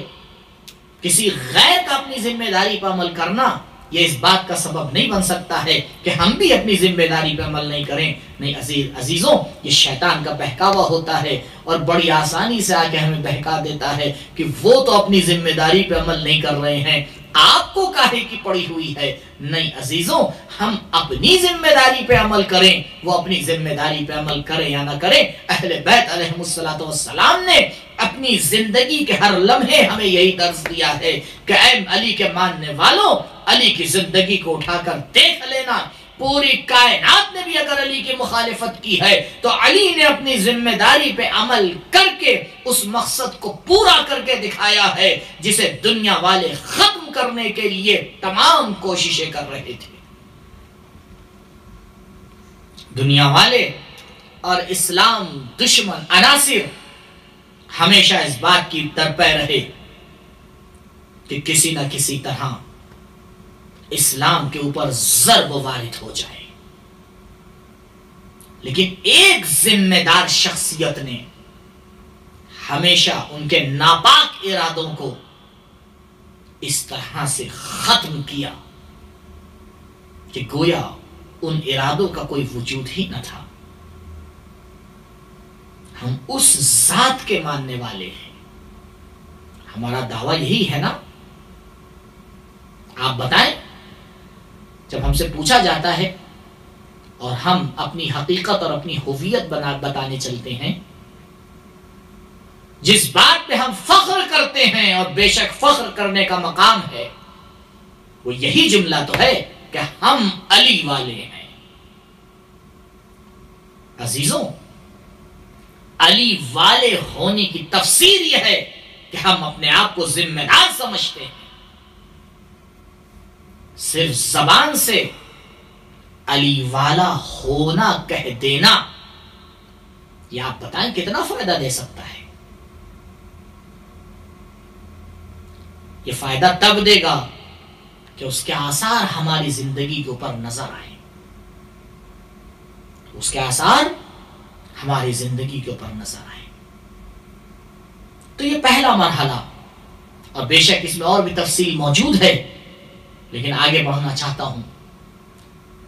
کسی غیر کا اپنی ذمہ داری پر عمل کرنا یہ اس بات کا سبب نہیں بن سکتا ہے کہ ہم بھی اپنی ذمہ داری پر عمل نہیں کریں۔ نہیں عزیزوں، یہ شیطان کا بہکاوا ہوتا ہے اور بڑی آسانی سے آ کے ہمیں بہکا دیتا ہے کہ وہ تو اپنی ذمہ داری پہ عمل نہیں کر رہے ہیں، آپ کو کاہے کی پڑی ہوئی ہے۔ نہیں عزیزوں، ہم اپنی ذمہ داری پہ عمل کریں، وہ اپنی ذمہ داری پہ عمل کریں یا نہ کریں۔ اہل بیت علیہ السلام نے اپنی زندگی کے ہر لمحے ہمیں یہی درس دیا ہے کہ اے علی کے ماننے والوں، علی کی زندگی کو اٹھا کر دیکھ لینا، پوری کائنات نے بھی اگر علی کی مخالفت کی ہے تو علی نے اپنی ذمہ داری پہ عمل کر کے اس مقصد کو پورا کر کے دکھایا ہے جسے دنیا والے ختم کرنے کے لیے تمام کوششیں کر رہے تھے۔ دنیا والے اور اسلام دشمن عناصر ہمیشہ اس بات کی درپے رہے کہ کسی نہ کسی طرح اسلام کے اوپر ضرب وارد ہو جائے، لیکن ایک ذمہ دار شخصیت نے ہمیشہ ان کے ناپاک ارادوں کو اس طرح سے ختم کیا کہ گویا ان ارادوں کا کوئی وجود ہی نہ تھا۔ ہم اس ذات کے ماننے والے ہیں، ہمارا دعویٰ یہی ہے نا۔ آپ بتائیں، جب ہم سے پوچھا جاتا ہے اور ہم اپنی حقیقت اور اپنی ہویت بتانے چلتے ہیں، جس بات پہ ہم فخر کرتے ہیں اور بے شک فخر کرنے کا مقام ہے، وہ یہی جملہ تو ہے کہ ہم علی والے ہیں۔ عزیزوں، علی والے ہونے کی تفسیر یہ ہے کہ ہم اپنے آپ کو ذمہ دار سمجھتے ہیں. صرف زبان سے علی والا ہونا کہہ دینا یہ آپ بتائیں کتنا فائدہ دے سکتا ہے؟ یہ فائدہ تب دے گا کہ اس کے آثار ہماری زندگی کے اوپر نظر آئیں. اس کے آثار ہماری زندگی کے اوپر نظر آئیں. تو یہ پہلا مرحلہ، اور بے شک اس میں اور بھی تفصیل موجود ہے، لیکن آگے بڑھنا چاہتا ہوں.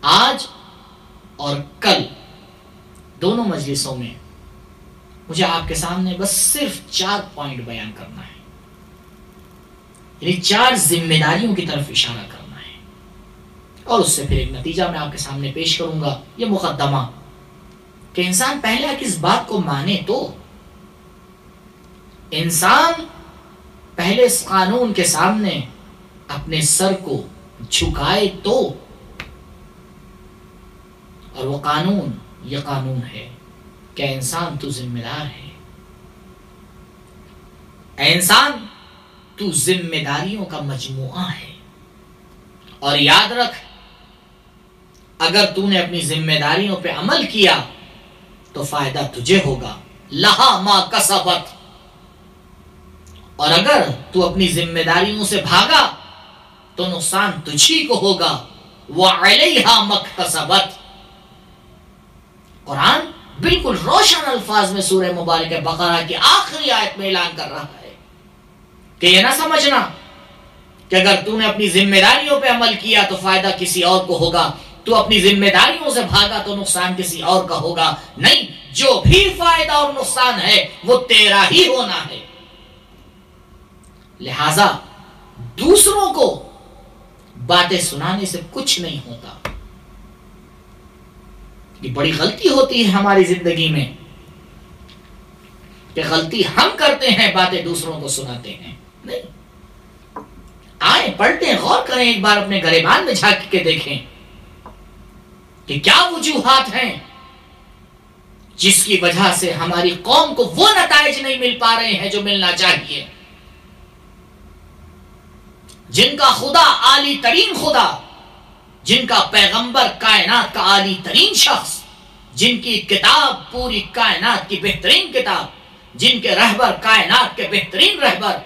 آج اور کل دونوں مجلسوں میں مجھے آپ کے سامنے بس صرف 4 پوائنٹ بیان کرنا ہے، یعنی 4 ذمہ داریوں کی طرف اشارہ کرنا ہے، اور اس سے پھر ایک نتیجہ میں آپ کے سامنے پیش کروں گا. یہ مقدمہ کہ انسان پہلے اس بات کو مانے تو، انسان پہلے اس قانون کے سامنے اپنے سر کو جھکائے تو، اور وہ قانون یہ قانون ہے کہ انسان تو ذمہ دار ہے. اے انسان تو ذمہ داریوں کا مجموعہ ہے، اور یاد رکھ اگر تو نے اپنی ذمہ داریوں پہ عمل کیا تو فائدہ تجھے ہوگا، لہا ما کسبت. اور اگر تو اپنی ذمہ داریوں سے بھاگا تو نقصان تجھی کو ہوگا، وعلیہا مکتسبت. قرآن بالکل روشن الفاظ میں سورہ مبارکہ بقرہ کی آخری آیت میں اعلان کر رہا ہے کہ یہ نہ سمجھنا کہ اگر تو نے اپنی ذمہ داریوں پہ عمل کیا تو فائدہ کسی اور کو ہوگا، تو اپنی ذمہ داریوں سے بھاگا تو نقصان کسی اور کا ہوگا. نہیں، جو بھی فائدہ اور نقصان ہے وہ تیرا ہی ہونا ہے. لہذا دوسروں کو باتیں سنانے سے کچھ نہیں ہوتا. یہ بڑی غلطی ہوتی ہے ہماری زندگی میں کہ غلطی ہم کرتے ہیں، باتیں دوسروں کو سناتے ہیں. نہیں، آئیں پڑھتے ہیں، غور کریں، ایک بار اپنے گریبان میں جھانک کے دیکھیں کہ کیا وجوہات ہیں جس کی وجہ سے ہماری قوم کو وہ نتائج نہیں مل پا رہے ہیں جو ملنا چاہیے. جن کا خدا عالی ترین خدا، جن کا پیغمبر کائنات کا عالی ترین شخص، جن کی کتاب پوری کائنات کی بہترین کتاب، جن کے رہبر کائنات کے بہترین رہبر،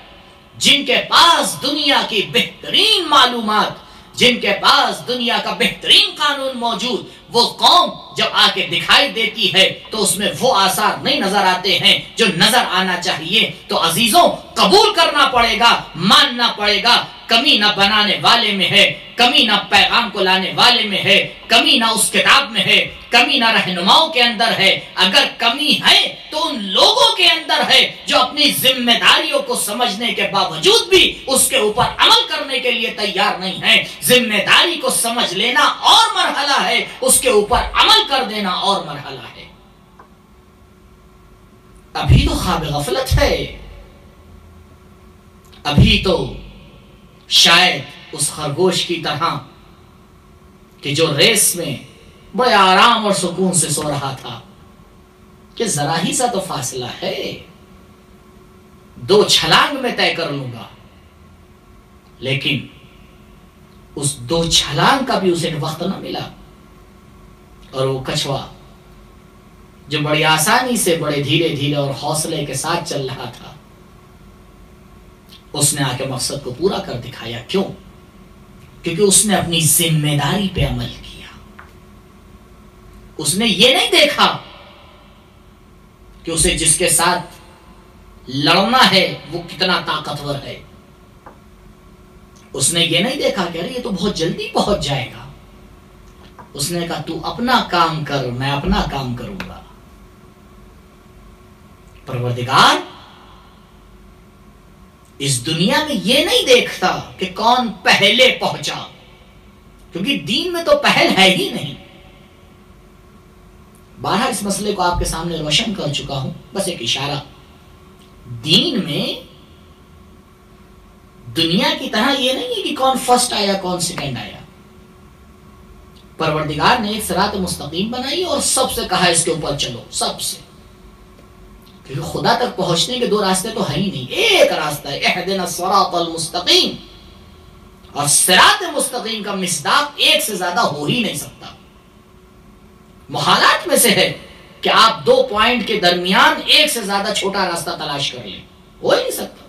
جن کے پاس دنیا کی بہترین معلومات، جن کے پاس دنیا کا بہترین قانون موجود، وہ قوم جب آ کے دکھائی دیتی ہے تو اس میں وہ آثار نہیں نظر آتے ہیں جو نظر آنا چاہیے. تو عزیزوں، قبول کرنا پڑے گا، ماننا پڑے گا، کمی نہ بنانے والے میں ہے، کمی نہ پیغام کو لانے والے میں ہے، کمی نہ اس کتاب میں ہے، کمی نہ رہنماؤں کے اندر ہے. اگر کمی ہے تو ان لوگوں کے اندر ہے جو اپنی ذمہ داریوں کو سمجھنے کے باوجود بھی اس کے اوپر عمل کرنے کے لیے تیار نہیں ہے. ذمہ داری کو سمجھ لینا اور مرحلہ ہے، اس کے اوپر عمل کر دینا اور مرحلہ ہے. ابھی تو خواب غفلت ہے، ابھی تو شاید اس خرگوش کی طرح کہ جو ریس میں بڑے آرام اور سکون سے سو رہا تھا کہ ذرا ہی سا تو فاصلہ ہے، 2 چھلانگ میں طے کر لوں گا. لیکن اس 2 چھلانگ کا بھی اسے وقت نہ ملا، اور وہ کچھوا جو بڑی آسانی سے بڑے دھیرے دھیرے اور حوصلے کے ساتھ چل رہا تھا، اس نے آ کے مقصد کو پورا کر دکھایا. کیوں؟ کیونکہ اس نے اپنی ذمہ داری پہ عمل کیا. اس نے یہ نہیں دیکھا کہ اسے جس کے ساتھ لڑنا ہے وہ کتنا طاقتور ہے. اس نے یہ نہیں دیکھا کہ ارے یہ تو بہت جلدی پہنچ جائے گا. اس نے کہا تو اپنا کام کر، میں اپنا کام کروں گا. پروردگار اس دنیا میں یہ نہیں دیکھتا کہ کون پہلے پہنچا، کیونکہ دین میں تو پہل ہے ہی نہیں. بارہا اس مسئلے کو آپ کے سامنے روشن کر چکا ہوں، بس ایک اشارہ. دین میں دنیا کی طرح یہ نہیں ہے کہ کون فرسٹ آیا کون سیکنڈ آیا. پروردگار نے ایک صراط مستقیم بنائی اور سب سے کہا اس کے اوپر چلو، سب سے. کیونکہ خدا تک پہنچنے کے دو راستے تو ہے ہی نہیں، ایک راستہ ہے، اہدنا الصراط المستقیم، اور صراط مستقیم کا مصداق ایک سے زیادہ ہو ہی نہیں سکتا۔ محالات میں سے ہے کہ آپ دو پوائنٹ کے درمیان ایک سے زیادہ چھوٹا راستہ تلاش کر لیں، ہو ہی نہیں سکتا۔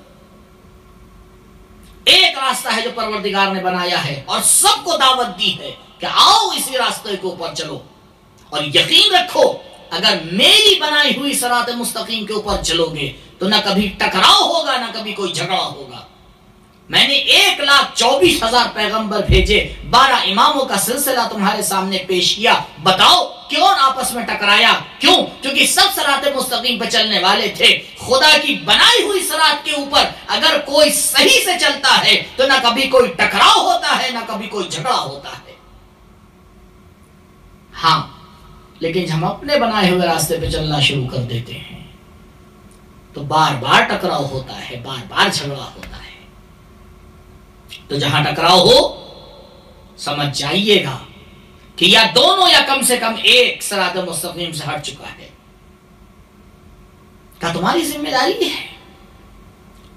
ایک راستہ ہے جو پروردگار نے بنایا ہے اور سب کو دعوت دی ہے کہ آؤ اسی راستے کے اوپر چلو، اور یقین رکھو اگر میری بنائی ہوئی صراط مستقیم کے اوپر چلو گے تو نہ کبھی ٹکراؤ ہوگا نہ کبھی کوئی جھگڑا ہوگا۔ میں نے 1,24,000 پیغمبر بھیجے، 12 اماموں کا سلسلہ تمہارے سامنے پیش کیا، بتاؤ کیوں آپس میں ٹکرایا؟ کیوں؟ کیونکہ سب صراط مستقیم پہ چلنے والے تھے۔ خدا کی بنائی ہوئی صراط کے اوپر اگر کوئی صحیح سے چلتا ہے تو نہ کبھی کوئی ٹکراؤ ہوتا ہے نہ کبھی کوئی جھگڑا ہوتا ہے۔ ہاں، لیکن ہم اپنے بنائے ہوئے راستے پہ چلنا شروع کر دیتے ہیں تو بار بار ٹکراؤ ہوتا ہے، بار بار جھگڑا ہوتا ہے۔ تو جہاں ٹکراؤ ہو سمجھ جائیے گا کہ یا دونوں یا کم سے کم ایک صراط مستقیم سے ہٹ چکا ہے۔ کیا تمہاری ذمہ داری ہے؟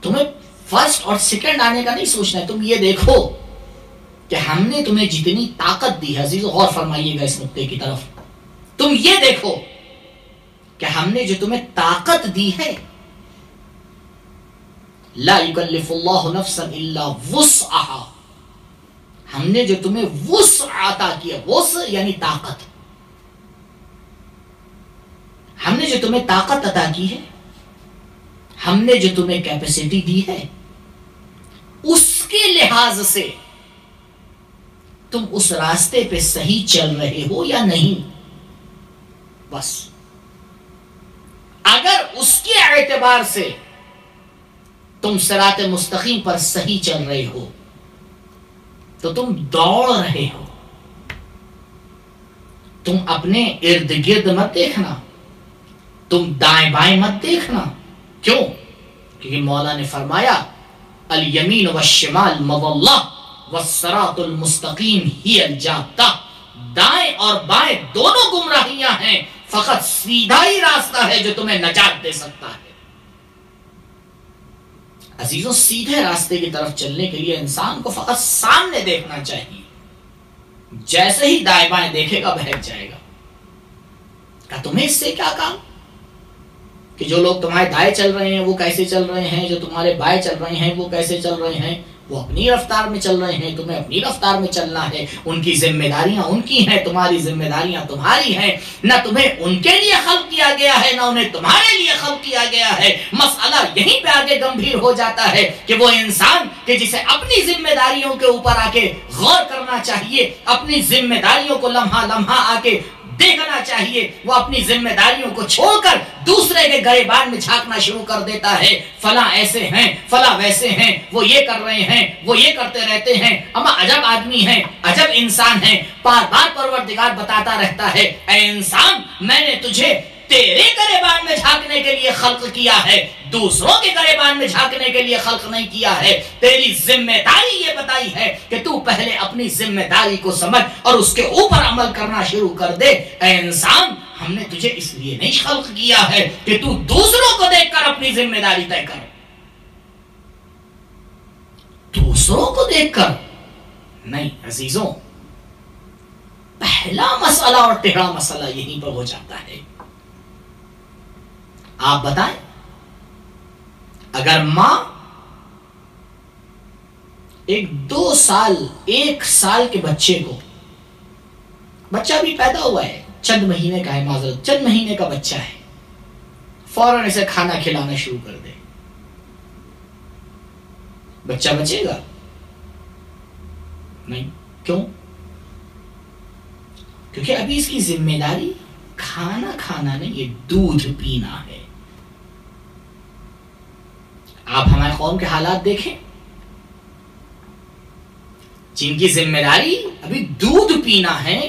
تمہیں فرسٹ اور سیکنڈ آنے کا نہیں سوچنا ہے۔ تم یہ دیکھو کہ ہم نے تمہیں جتنی طاقت دی ہے، عزیز غور فرمائیے گا اس نقطے کی طرف، تم یہ دیکھو کہ ہم نے جو تمہیں طاقت دی ہے، لا یکلف اللہ نفسا الا وسعها، ہم نے جو تمہیں وسع عطا کیا، وسع یعنی طاقت، ہم نے جو تمہیں طاقت عطا کی ہے، ہم نے جو تمہیں کیپیسٹی دی ہے، اس کے لحاظ سے تم اس راستے پہ صحیح چل رہے ہو یا نہیں، بس۔ اگر اس کے اعتبار سے تم صراط مستقیم پر صحیح چل رہے ہو تو تم دوڑ رہے ہو، تم اپنے ارد گرد مت دیکھنا، تم دائیں بائیں مت دیکھنا۔ کیوں؟ کیونکہ مولا نے فرمایا الیمین والشمال مضلہ والصراط المستقیم ہی الجادہ، دائیں اور بائیں دونوں گمراہیاں ہیں، فقط سیدھا ہی راستہ ہے جو تمہیں نجات دے سکتا ہے۔ عزیزوں، سیدھے راستے کی طرف چلنے کے لیے انسان کو فقط سامنے دیکھنا چاہیے، جیسے ہی دائیں بائیں دیکھے گا بہک جائے گا۔ کیا تمہیں اس سے کیا کام کہ جو لوگ تمہارے دائیں چل رہے ہیں وہ کیسے چل رہے ہیں، جو تمہارے بائیں چل رہے ہیں وہ کیسے چل رہے ہیں؟ وہ اپنی رفتار میں چل رہے ہیں، تمہیں اپنی رفتار میں چلنا ہے۔ ان کی ذمہ داریاں ان کی ہیں، تمہاری ذمہ داریاں تمہاری ہیں۔ نہ تمہیں ان کے لیے خلق کیا گیا ہے نہ انہیں تمہارے لیے خلق کیا گیا ہے۔ مسئلہ یہیں پہ آگے گمبھیر ہو جاتا ہے کہ وہ انسان کہ جسے اپنی ذمہ داریوں کے اوپر آ کے غور کرنا چاہیے، اپنی ذمہ داریوں کو لمحہ لمحہ آ کے دیکھنا چاہیے، وہ اپنی ذمہ داریوں کو چھوڑ کر دوسرے کے گریبان میں جھانکنا شروع کر دیتا ہے۔ فلاں ایسے ہیں، فلاں ویسے ہیں، وہ یہ کر رہے ہیں، وہ یہ کرتے رہتے ہیں، اما عجب آدمی ہیں، عجب انسان ہیں۔ بار بار پروردگار بتاتا رہتا ہے، اے انسان، میں نے تجھے تیرے گریبان میں جھانکنے کے لیے خلق کیا ہے، دوسروں کے گریبان میں جھانکنے کے لیے خلق نہیں کیا ہے۔ تیری ذمہ داری یہ بتائی ہے کہ تو پہلے اپنی ذمہ داری کو سمجھ اور اس کے اوپر عمل کرنا شروع کر دے۔ اے انسان، ہم نے تجھے اس لیے نہیں خلق کیا ہے کہ تو دوسروں کو دیکھ کر اپنی ذمہ داری طے کر، دوسروں کو دیکھ کر نہیں۔ عزیزوں، پہلا مسئلہ اور ٹیڑھا مسئلہ یہیں پر ہو جاتا ہے۔ آپ بتائیں، اگر ماں ایک 2 سال 1 سال کے بچے کو، بچہ بھی پیدا ہوا ہے، چند مہینے کا ہے، معذرت چند مہینے کا بچہ ہے، فوراً اسے کھانا کھلانا شروع کر دے، بچہ بچے گا؟ نہیں۔ کیوں؟ کیونکہ ابھی اس کی ذمہ داری کھانا کھانا نہیں، یہ دودھ پینا ہے۔ آپ ہمارے قوم کے حالات دیکھیں، جن کی ذمہ داری ابھی دودھ پینا ہے،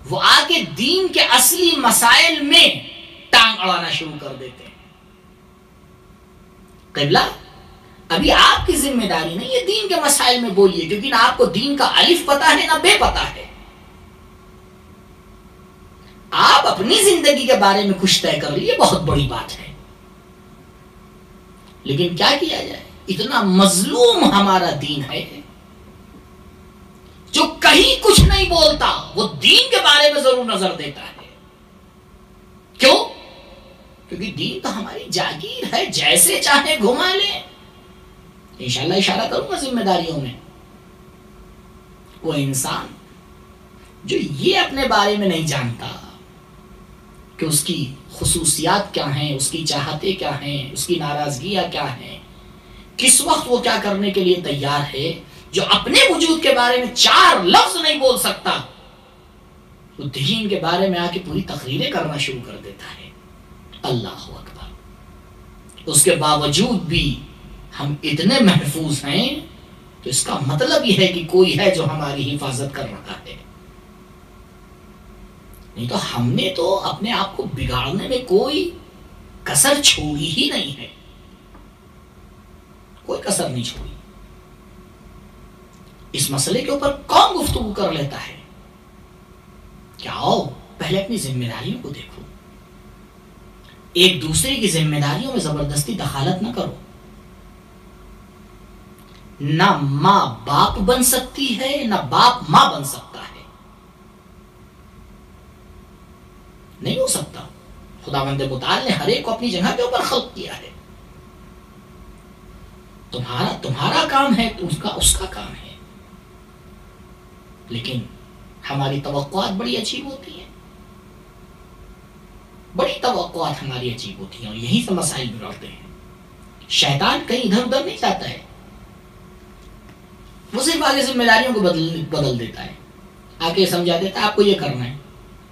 وہ آگے دین کے اصلی مسائل میں ٹانگ اڑانا شروع کر دیتے ہیں۔ قبلہ، ابھی آپ کی ذمہ داری نہیں ہے دین کے مسائل میں بولیے، کیونکہ نہ آپ کو دین کا الف پتا ہے نہ بے پتا ہے۔ آپ اپنی زندگی کے بارے میں کچھ طے کر لیے، بہت بڑی بات ہے، لیکن کیا کیا جائے، اتنا مظلوم ہمارا دین ہے جو کہیں کچھ نہیں بولتا، وہ دین کے بارے میں ضرور نظر دیتا ہے۔ کیوں؟ کیونکہ دین تو ہماری جاگیر ہے، جیسے چاہے گھما لیں۔ انشاءاللہ اشارہ کروں گا ذمہ داریوں میں۔ وہ انسان جو یہ اپنے بارے میں نہیں جانتا کہ اس کی خصوصیات کیا ہیں، اس کی چاہتے کیا ہیں، اس کی ناراضگیاں کیا ہیں، کس وقت وہ کیا کرنے کے لیے تیار ہے، جو اپنے وجود کے بارے میں 4 لفظ نہیں بول سکتا، وہ دین کے بارے میں آ کے پوری تقریریں کرنا شروع کر دیتا ہے۔ اللہ اکبر۔ اس کے باوجود بھی ہم اتنے محفوظ ہیں تو اس کا مطلب یہ ہے کہ کوئی ہے جو ہماری حفاظت کر رہا ہے، نہیں تو ہم نے تو اپنے آپ کو بگاڑنے میں کوئی کسر چھوڑی ہی نہیں ہے، کوئی کسر نہیں چھوڑی۔ اس مسئلے کے اوپر کون گفتگو کر لیتا ہے؟ کیا آؤ پہلے اپنی ذمہ داریوں کو دیکھو، ایک دوسرے کی ذمہ داریوں میں زبردستی دخالت نہ کرو۔ نہ ماں باپ بن سکتی ہے، نہ باپ ماں بن سکتا ہے، نہیں ہو سکتا۔ خداوند متعال نے ہر ایک کو اپنی جگہ کے اوپر خلق کیا ہے، تمہارا کام ہے، اس کا کام ہے، لیکن ہماری توقعات بڑی عجیب ہوتی ہیں، بڑی توقعات ہماری عجیب ہوتی ہیں، اور یہی سے مسائل بگڑتے ہیں۔ شیطان کہیں ادھر ادھر نہیں جاتا ہے، وہ صرف آگے ذمہ داریوں کو بدل دیتا ہے، آ کے سمجھا دیتا ہے آپ کو یہ کرنا ہے۔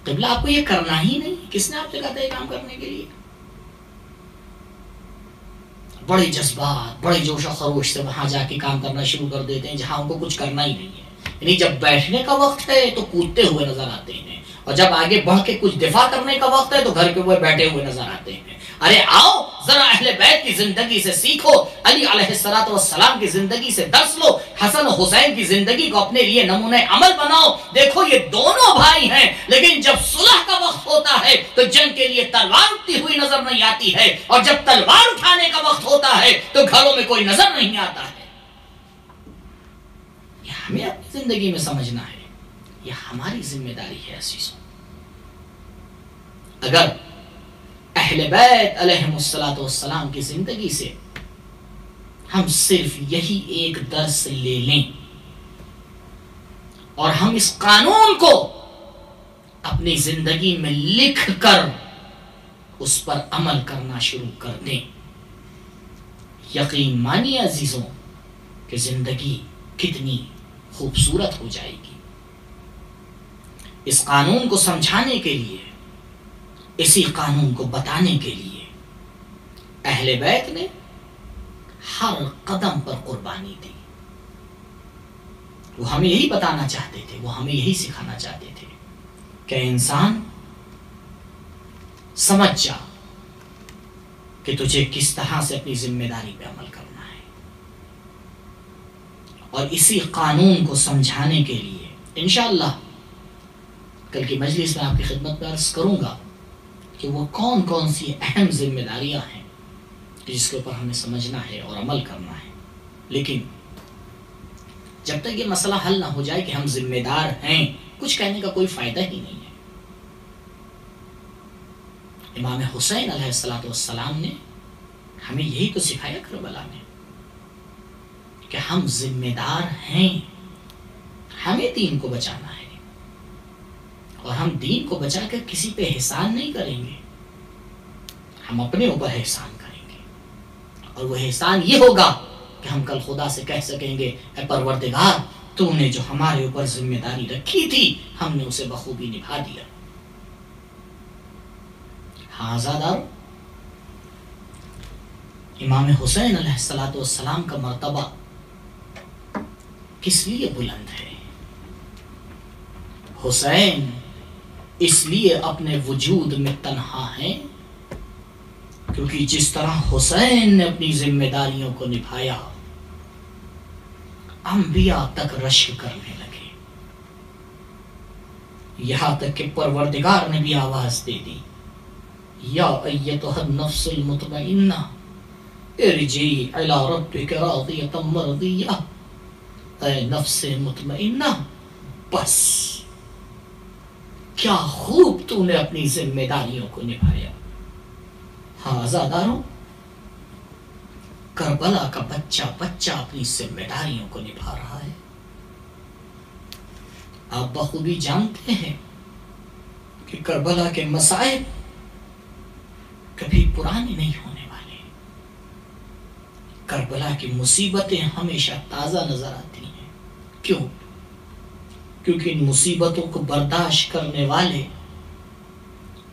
قبلہ آپ کو یہ کرنا ہی نہیں، کس نے آپ سے کہا تھا یہ کام کرنے کے لیے؟ بڑے جذبات، بڑے جوش و خروش سے وہاں جا کے کام کرنا شروع کر دیتے ہیں جہاں ان کو کچھ کرنا ہی نہیں ہے، یعنی جب بیٹھنے کا وقت ہے تو کودتے ہوئے نظر آتے ہیں، اور جب آگے بڑھ کے کچھ دفاع کرنے کا وقت ہے تو گھر کے اوپر بیٹھے ہوئے نظر آتے ہیں۔ ارے آؤ ذرا اہل بیت کی زندگی سے سیکھو، علی علیہ السلام کی زندگی سے درس لو، حسن و حسین کی زندگی کو اپنے لیے نمونہ عمل بناؤ۔ دیکھو یہ دونوں بھائی ہیں، لیکن جب صلح کا وقت ہوتا ہے تو جنگ کے لیے تلوار اٹھتی ہوئی نظر نہیں آتی ہے، اور جب تلوار اٹھانے کا وقت ہوتا ہے تو گھروں میں کوئی نظر نہیں آتا ہے۔ یہ ہمیں اپنی زندگی میں سمجھنا ہے، یہ ہماری ذمہ داری ہے عزیزوں۔ اگر اہل بیت علیہم السلام کی زندگی سے ہم صرف یہی ایک درس لے لیں اور ہم اس قانون کو اپنی زندگی میں لکھ کر اس پر عمل کرنا شروع کر دیں، یقین مانیے عزیزوں کہ زندگی کتنی خوبصورت ہو جائے گی۔ اس قانون کو سمجھانے کے لیے، اسی قانون کو بتانے کے لیے اہل بیت نے ہر قدم پر قربانی دی۔ وہ ہمیں یہی بتانا چاہتے تھے، وہ ہمیں یہی سکھانا چاہتے تھے کہ انسان سمجھ جا کہ تجھے کس طرح سے اپنی ذمہ داری پہ عمل کرنا ہے، اور اسی قانون کو سمجھانے کے لیے انشاءاللہ کل کی مجلس میں آپ کی خدمت میں عرض کروں گا کہ وہ کون کون سی اہم ذمہ داریاں ہیں جس کے اوپر ہمیں سمجھنا ہے اور عمل کرنا ہے۔ لیکن جب تک یہ مسئلہ حل نہ ہو جائے کہ ہم ذمہ دار ہیں، کچھ کہنے کا کوئی فائدہ ہی نہیں ہے۔ امام حسین علیہ السلام نے ہمیں یہی تو سکھایا کربلا میں کہ ہم ذمہ دار ہیں، ہمیں دین کو بچانا ہے، اور ہم دین کو بچا کر کسی پہ احسان نہیں کریں گے، ہم اپنے اوپر احسان کریں گے، اور وہ احسان یہ ہوگا کہ ہم کل خدا سے کہہ سکیں گے اے پروردگار، تو نے جو ہمارے اوپر ذمہ داری رکھی تھی ہم نے اسے بخوبی نبھا دیا۔ ہاں آزادار، امام حسین علیہ السلام کا مرتبہ کس لیے بلند ہے؟ حسین اس لیے اپنے وجود میں تنہا ہیں کیونکہ جس طرح حسین نے اپنی ذمہ داریوں کو نبھایا، انبیاء تک رشک کرنے لگے، یہاں تک کہ پروردگار نے بھی آواز دے دی، یا ایتھا النفس المطمئنہ ارجعی الی ربک راضیۃ مرضیہ، اے نفس مطمئنہ بس کیا خوب تو نے اپنی ذمہ داریوں کو نبھایا۔ ہاں عزاداروں، کربلا کا بچہ اپنی ذمہ داریوں کو نبھا رہا ہے۔ آپ بخوبی جانتے ہیں کہ کربلا کے مصائب کبھی پرانے نہیں ہونے والے، کربلا کی مصیبتیں ہمیشہ تازہ نظر آتی ہیں۔ کیوں؟ کیونکہ ان مصیبتوں کو برداشت کرنے والے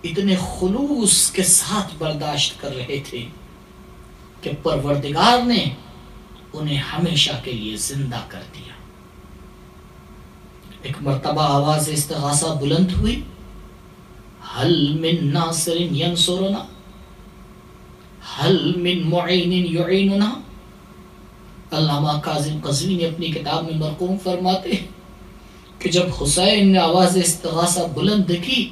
اتنے خلوص کے ساتھ برداشت کر رہے تھے کہ پروردگار نے انہیں ہمیشہ کے لیے زندہ کر دیا۔ ایک مرتبہ آواز استغاثہ بلند ہوئی، حل من ناصر ینصرنا، حل من معین یعیننا۔ علامہ کاظم قزوینی اپنی کتاب میں مرقوم فرماتے ہیں کہ جب حسین نے آواز استغاثہ بلند کی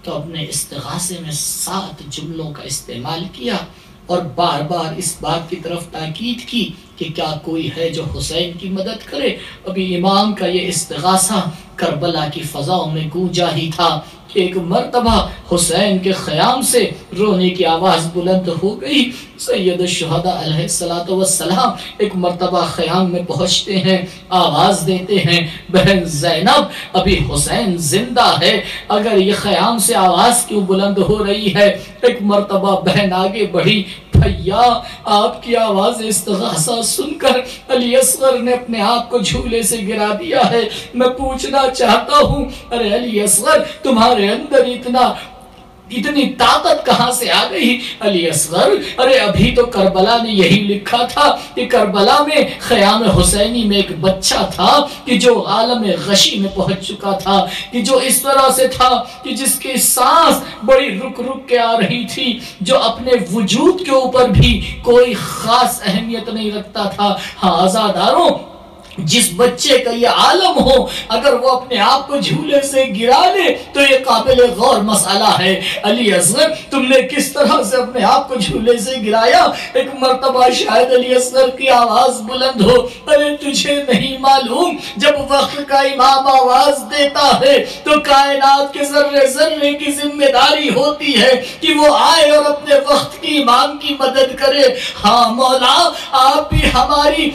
تو اپنے استغاثے میں 7 جملوں کا استعمال کیا اور بار بار اس بات کی طرف تاکید کی کہ کیا کوئی ہے جو حسین کی مدد کرے۔ ابھی امام کا یہ استغاثہ کربلا کی فضاؤں میں گونجا ہی تھا کہ ایک مرتبہ حسین کے خیام سے رونے کی آواز بلند ہو گئی۔ سید الشہداء علیہ السلام ایک مرتبہ خیام میں پہنچتے ہیں، آواز دیتے ہیں، بہن زینب ابھی حسین زندہ ہے، اگر یہ خیام سے آواز کیوں بلند ہو رہی ہے؟ ایک مرتبہ بہن آگے بڑھی، بھیا آپ کی آواز استغاثہ سن کر علی اصغر نے اپنے آپ کو جھولے سے گرا دیا ہے، میں پوچھنا چاہتا ہوں ارے علی اصغر تمہارے اندر اتنی طاقت کہاں سے آ گئی؟ علی اصغر ارے ابھی تو کربلا نے یہی لکھا تھا کہ کربلا میں خیام حسینی میں ایک بچہ تھا کہ جو عالم غشی میں پہنچ چکا تھا، کہ جو اس طرح سے تھا کہ جس کی سانس بڑی رک رک کے آ رہی تھی، جو اپنے وجود کے اوپر بھی کوئی خاص اہمیت نہیں رکھتا تھا۔ ہاں عزاداروں، جس بچے کا یہ عالم ہو اگر وہ اپنے آپ کو جھولے سے گرا لے تو یہ قابل غور مسئلہ ہے۔ علی اصغر تم نے کس طرح سے اپنے آپ کو جھولے سے گرایا؟ ایک مرتبہ شاید علی اصغر کی آواز بلند ہو، ارے تجھے نہیں معلوم جب وقت کا امام آواز دیتا ہے تو کائنات کے ذرے ذرے کی ذمہ داری ہوتی ہے کہ وہ آئے اور اپنے وقت کی امام کی مدد کرے۔ ہاں مولا آپ بھی ہماری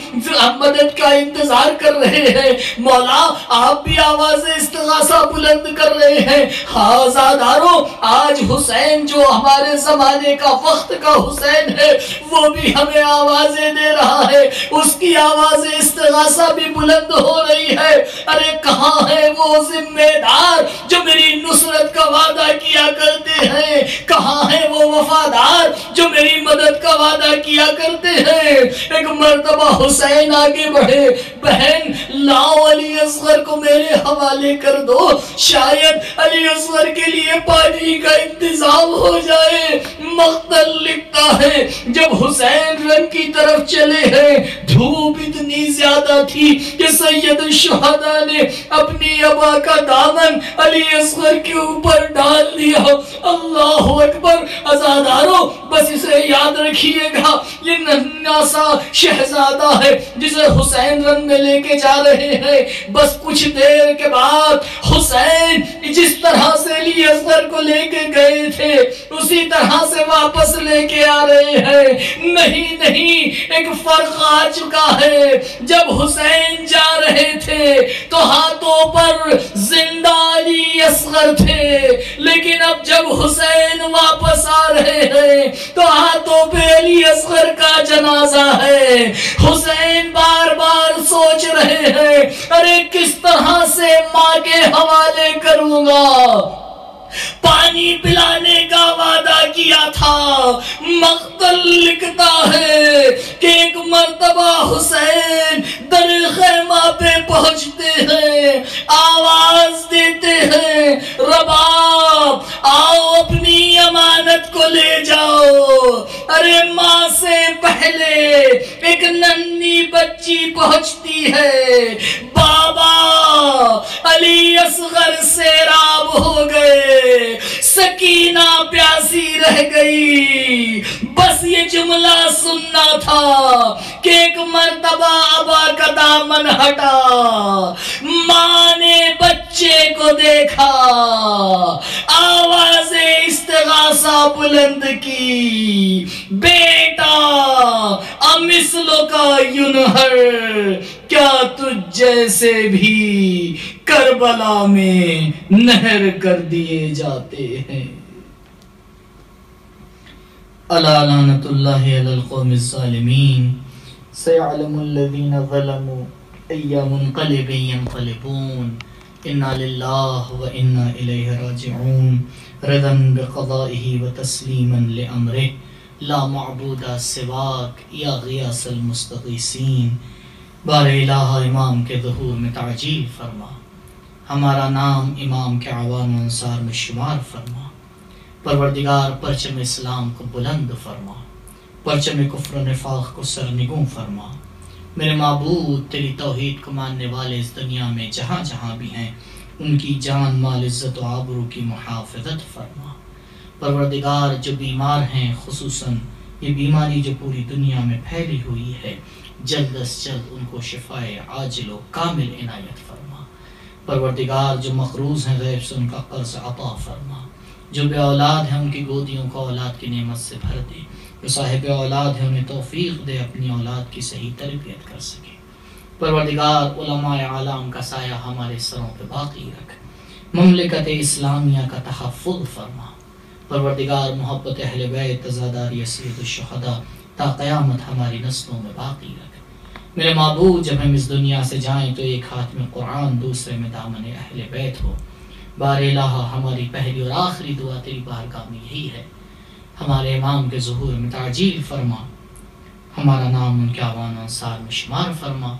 مدد کا انتظار کر رہے ہیں، مولا آپ بھی آواز استغاثہ بلند کر رہے ہیں۔ ہاں عزاداروں، آج حسین جو ہمارے زمانے کا وقت کا حسین ہے وہ بھی ہمیں آوازیں دے رہا ہے، اس کی آواز استغاثہ بھی بلند ہو رہی ہے۔ ارے کہاں ہے وہ ذمہ دار جو میری نصرت کا وعدہ کیا کرتے ہیں؟ کہاں ہے وہ وفادار جو میری مدد کا وعدہ کیا کرتے ہیں؟ ایک مرتبہ حسین آگے بڑھے، بہن لاؤ علی اصغر کو میرے حوالے کر دو، شاید علی اصغر کے لیے پانی کا انتظام ہو جائے۔ مقتل لکھتا ہے جب حسین رن کی طرف چلے ہیں، دھوپ اتنی زیادہ تھی کہ سید الشہداء نے اپنی ابا کا دامن علی اصغر کے اوپر ڈال دیا۔ اللہ اکبر۔ عزاداروں بس اسے یاد رکھیے گا، یہ ننھا سا شہزادہ ہے جسے حسین رن میں لے کے جا رہے ہیں، بس کچھ دیر کے بعد حسین جس طرح سے علی اصغر کو لے کے گئے تھے اسی طرح سے واپس لے کے آ رہے ہیں۔ نہیں نہیں، ایک فرق آ چکا ہے، جب حسین جا رہے تھے تو ہاتھوں پر زندہ علی اصغر تھے، لیکن اب جب حسین واپس آ رہے ہیں تو ہاتھوں پہ علی اصغر کا جنازہ ہے۔ حسین بار بار سوچ رہے ہیں ارے کس طرح سے ماں کے حوالے کروں گا، پانی پلانے کا وعدہ کیا تھا۔ مقتل لکھتا ہے کہ ایک مرتبہ حسین در خیمہ پہ پہنچتے ہیں، آواز دیتے ہیں رباب آؤ اپنی امانت کو لے جاؤ۔ ارے ماں سے پہلے ایک ننھی بچی پہنچتی ہے، بابا علی اصغر سیراب ہو گئے، سکینہ پیاسی رہ گئی، بس یہ جملہ سننا تھا کہ ایک مرتبہ ابا کا دامن ہٹا، ماں نے بچے کو دیکھا، آواز استغاثہ بلند کی، بیٹا امثلو کا ینہر، کیا تجھ جیسے بھی کربلا میں نہر کر دیے جاتے ہیں۔ الا لعنت اللہ علی القوم الظالمین، سیعلم الذین ظلموا ای منقلب ینقلبون، انا للہ و انا الیہ راجعون، رضا بقضائہ و تسلیما لامرہ، لا معبود سواک یا غیاث المستغیثین۔ بار الہ امام کے ظہور میں تعجیل فرما، ہمارا نام امام کے عوام و انصار میں شمار فرما، پروردگار پرچم اسلام کو بلند فرما، پرچم کفر و نفاق کو سرنگوں فرما۔ میرے معبود تیری توحید کو ماننے والے اس دنیا میں جہاں جہاں بھی ہیں، ان کی جان مال عزت و آبرو کی محافظت فرما۔ پروردگار جو بیمار ہیں، خصوصاً یہ بیماری جو پوری دنیا میں پھیلی ہوئی ہے، جلد از جلد ان کو شفائے عاجل و کامل عنایت فرما۔ پروردگار جو مقروض ہیں، غیب سے ان کا قرض عطا فرما۔ جو بے اولاد ہیں ان کی گودیوں کو اولاد کی نعمت سے بھر دے، جو صاحب اولاد ہیں انہیں توفیق دے اپنی اولاد کی صحیح تربیت کر سکے۔ پروردگار علماء اعلام کا سایہ ہمارے سروں پہ باقی رکھ، مملکت اسلامیہ کا تحفظ فرما۔ پروردگار محبت اہل بیت، عزاداری سید الشہداء تا قیامت ہماری نسلوں میں باقی رکھ۔ میرے معبود جب ہم اس دنیا سے جائیں تو ایک ہاتھ میں قرآن، دوسرے میں دامن اہل بیت ہو۔ بار الہ ہماری پہلی اور آخری دعا تیری بارگاہ میں یہی ہے، ہمارے امام کے ظہور میں تعجیل فرما، ہمارا نام ان کے اعوان انصار میں شمار فرما۔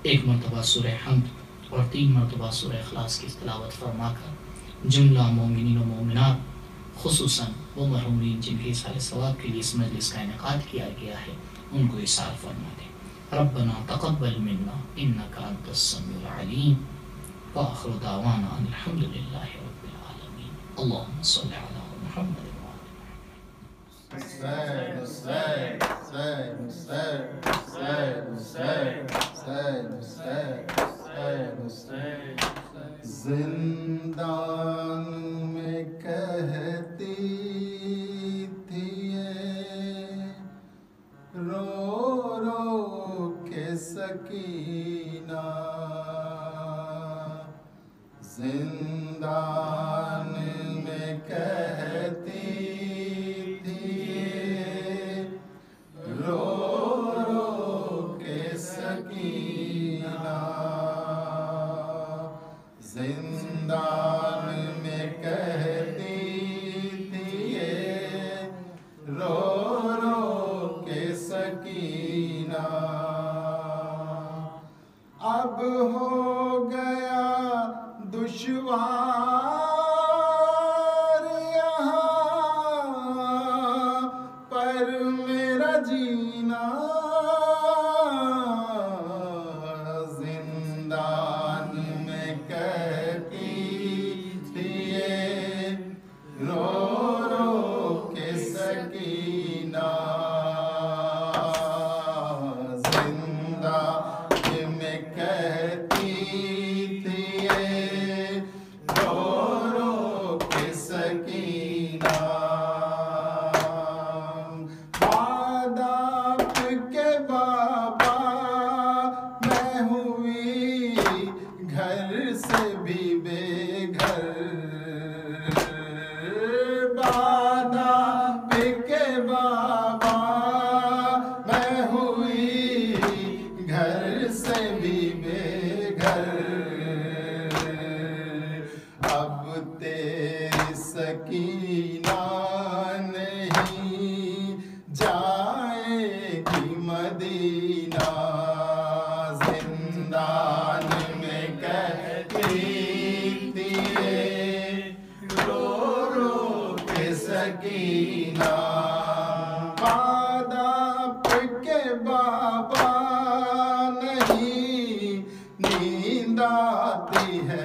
ایک مرتبہ سورہ حمد اور 3 مرتبہ سورہ اخلاص کی تلاوت فرما کر جملہ مومنین و مومنات، خصوصاً وہ مرحومین جن کے اصحال ثواب کے لیے اس مجلس کا انعقاد کیا گیا ہے، ان کو اصحال فرما دے۔ ربنا تقبل منا انک انت السمیع العلیم، وآخر دعوانا ان الحمد للہ رب العالمین۔ اللہم صلی علی محمد زندان میں کہتی تھی یہ رو رو کے سکینہ، زندان میں کہتی تھی یہ رو رو کے سکینہ، زندان میں کہتی تھی یہ رو رو کے سکینہ، اب ہو گیا دشوار یہاں پر میرا جینا، زندان میں کہتی تھی یہ رو رو کے سکینہ، زندان میں کہتی تھی یہ رو رو کے سکینہ، باداب کے بابا میں ہوئی گھر سے بھی بے گھر، باداب کے بابا میں ہوئی گھر سے بھی بے گھر، اب تیری سکینہ نہیں جائے گی مدینہ، زندان میں کہتی تھی یہ رو رو کے سکینہ، باداب کے بابا نہیں نیند آتی ہے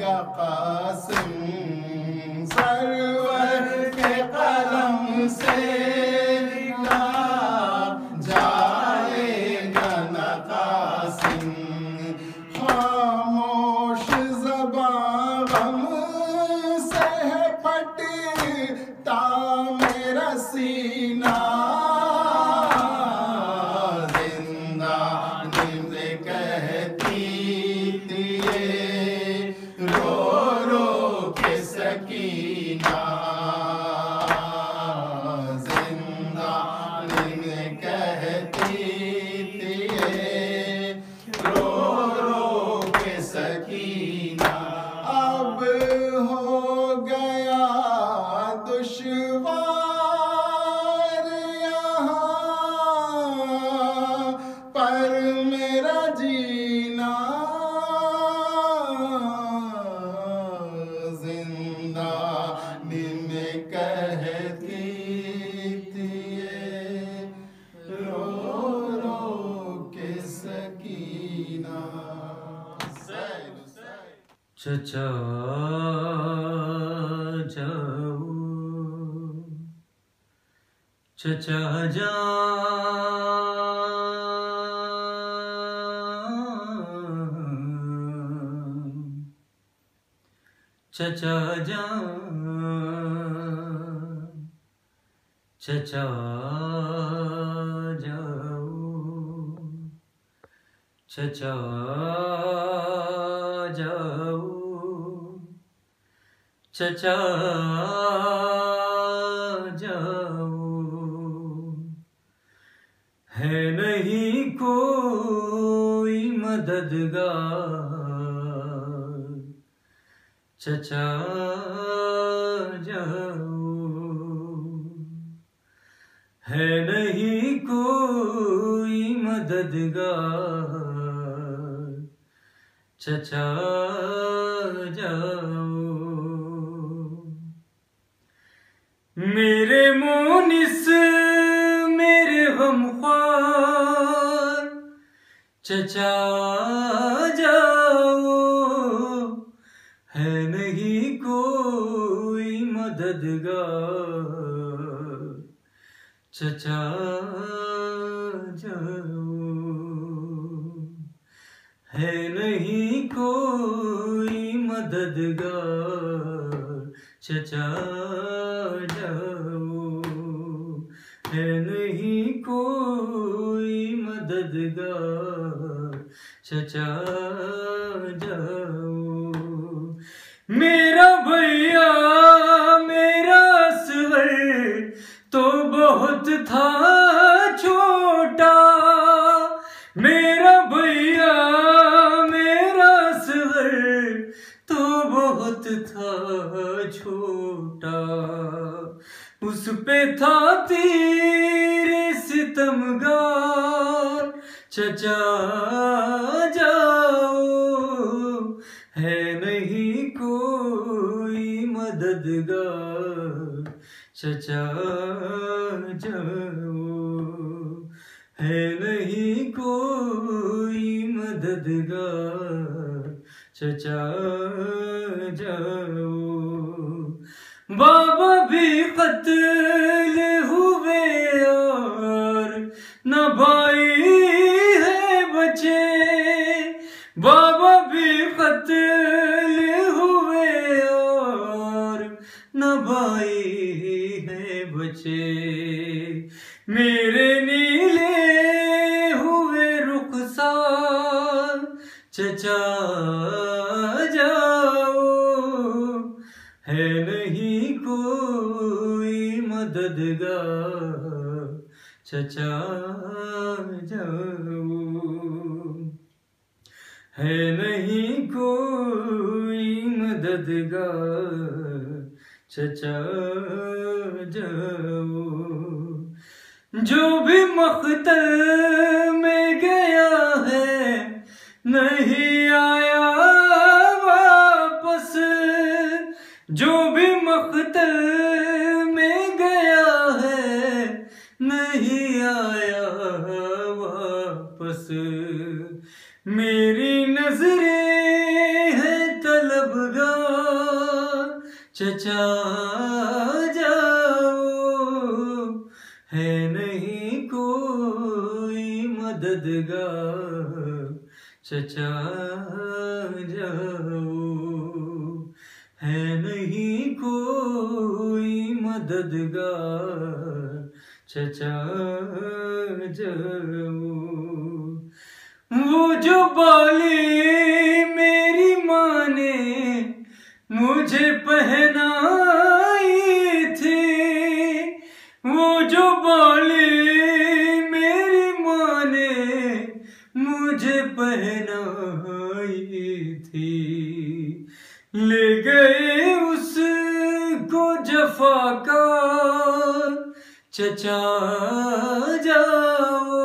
گا قاسم سرور کے قلم سے لکھا جائے گا نہ قاسم خاموش زبان غم سے ہے پھٹتا میرا سینہ زندہ نیند کہتی تھی رو رو کے سکینہ زندہ نیند کہتی تھی رو رو کے سکینہ اب ہو گیا دشوار یہاں پر میرا جینا زندہ دن کہتی تھی رو رو کے سکینہ چچا جاؤ چچا جان چچا جان چچا جاؤ چچا جاؤ چچا جاؤ ہے نہیں کوئی مددگار چچا جاؤ ہے نہیں کوئی مددگار چچا جاؤ میرے مونس میرے غمخوار چچا جاؤ ہے نہیں کوئی مددگار چچا جاؤ ہے نہیں کوئی مددگار چچا جاؤ ہے نہیں کوئی مددگار چچا جاؤ میرا بھیا میرا اصغر تو بہت تھا چھوٹا میرا بھیا میرا اصغر تو بہت تھا چھوٹا اس پہ تھا تیر ستمگار چچا جاؤ ہے نہیں کوئی مددگار چچا جاؤ ہے نہیں کوئی مددگار چچا جاؤ بابا بھی قتل ہوئے اور نہ بھائی ہے بچے بابا بھی قتل ہوئے اور نہ بھائی ہے بچے میرے نیلے ہوئے رخسار چچا جاؤ ہے نہیں کوئی مددگار چچا جاؤ ہے نہیں کوئی مددگار چچا جاؤ جو بھی مقتل میں گیا ہے نہیں آیا واپس جو بھی مقتل میں گیا ہے نہیں آیا واپس میری نظریں ہیں طلب چچا جاؤ ہے نہیں کوئی مددگار چچا جاؤ ہے نہیں کوئی مددگار چچا جاؤ وہ جو بالی میری ماں نے مجھے پہنائی تھی وہ جو بالی میری ماں نے مجھے پہنائی تھی لے گئے اس کو جفا کا چچا جاؤ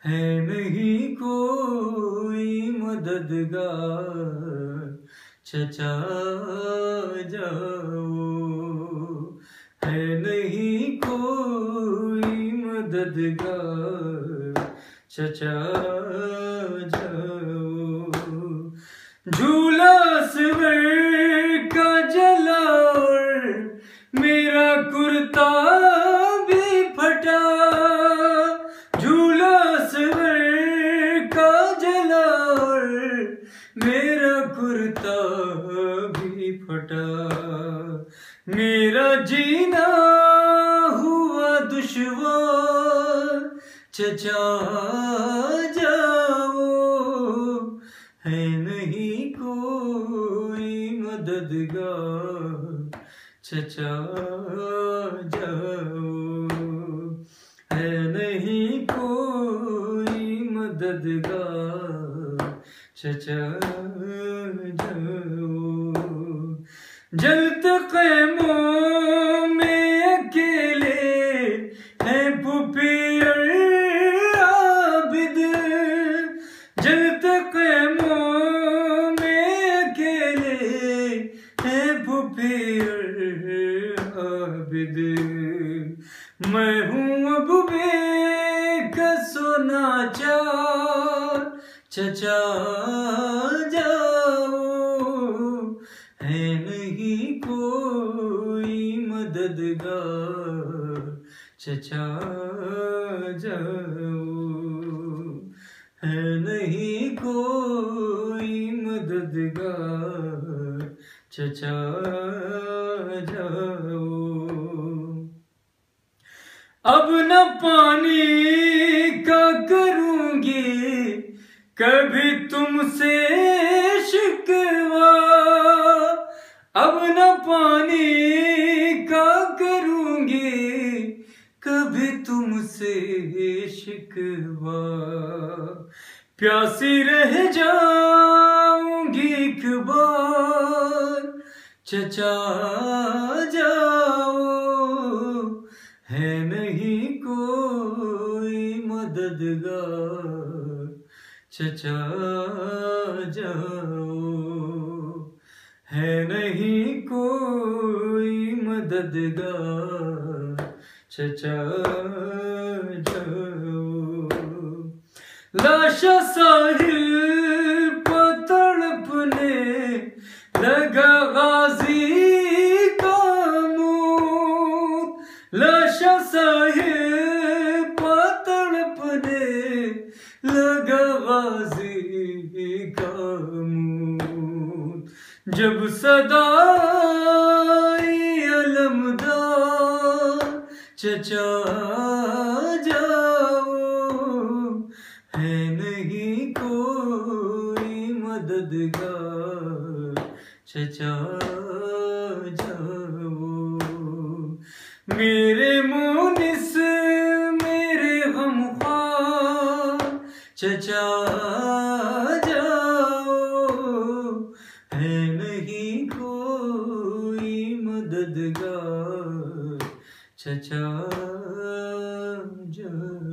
ہے نہیں کوئی مددگار چچا جاؤ ہے نہیں کوئی مددگار چچا جاؤ جھولا اصغر کا جلا اور میرا کرتا بھی پھٹا جھولا اصغر کا جلا اور میرا کرتا بھی پھٹا میرا جینا ہوا دشوار چچا جاؤ ہے نہیں کوئی مددگار چچا جاؤ ہے نہیں کوئی مددگار چچا جاؤ جلتے خیموں میں اکیلے ہیں پھوپھی اور عابد جلتے خیموں میں اکیلے ہیں پھوپھی اور عابد میں ہوں اب بے کس و ناچار چچا جاؤ ہے نہیں کوئی مددگار چچا جاؤ ہے نہیں کوئی مددگار چچا جاؤ اب نہ پانی کا کروں گی کبھی تم سے شکوا اب نہ پانی کا کروں گی کبھی تم سے شکوا پیاسی رہ جاؤں گی ایک بار چچا جاؤ ہے نہیں کوئی مددگار چچا جاؤ ہے نہیں کوئی مددگار چچا جاؤ لاشا ساحل پر تڑپنے لگا غازی کا موت لاشا ساحل پر تڑپنے لگا غازی کا موت جب صدائی علمدار چچا جاؤ ہے نہیں کوئی مددگار چچا جاؤ میرے مونس میرے غمخوار چچا جاؤ ہے نہیں کوئی مددگار چچا جاؤ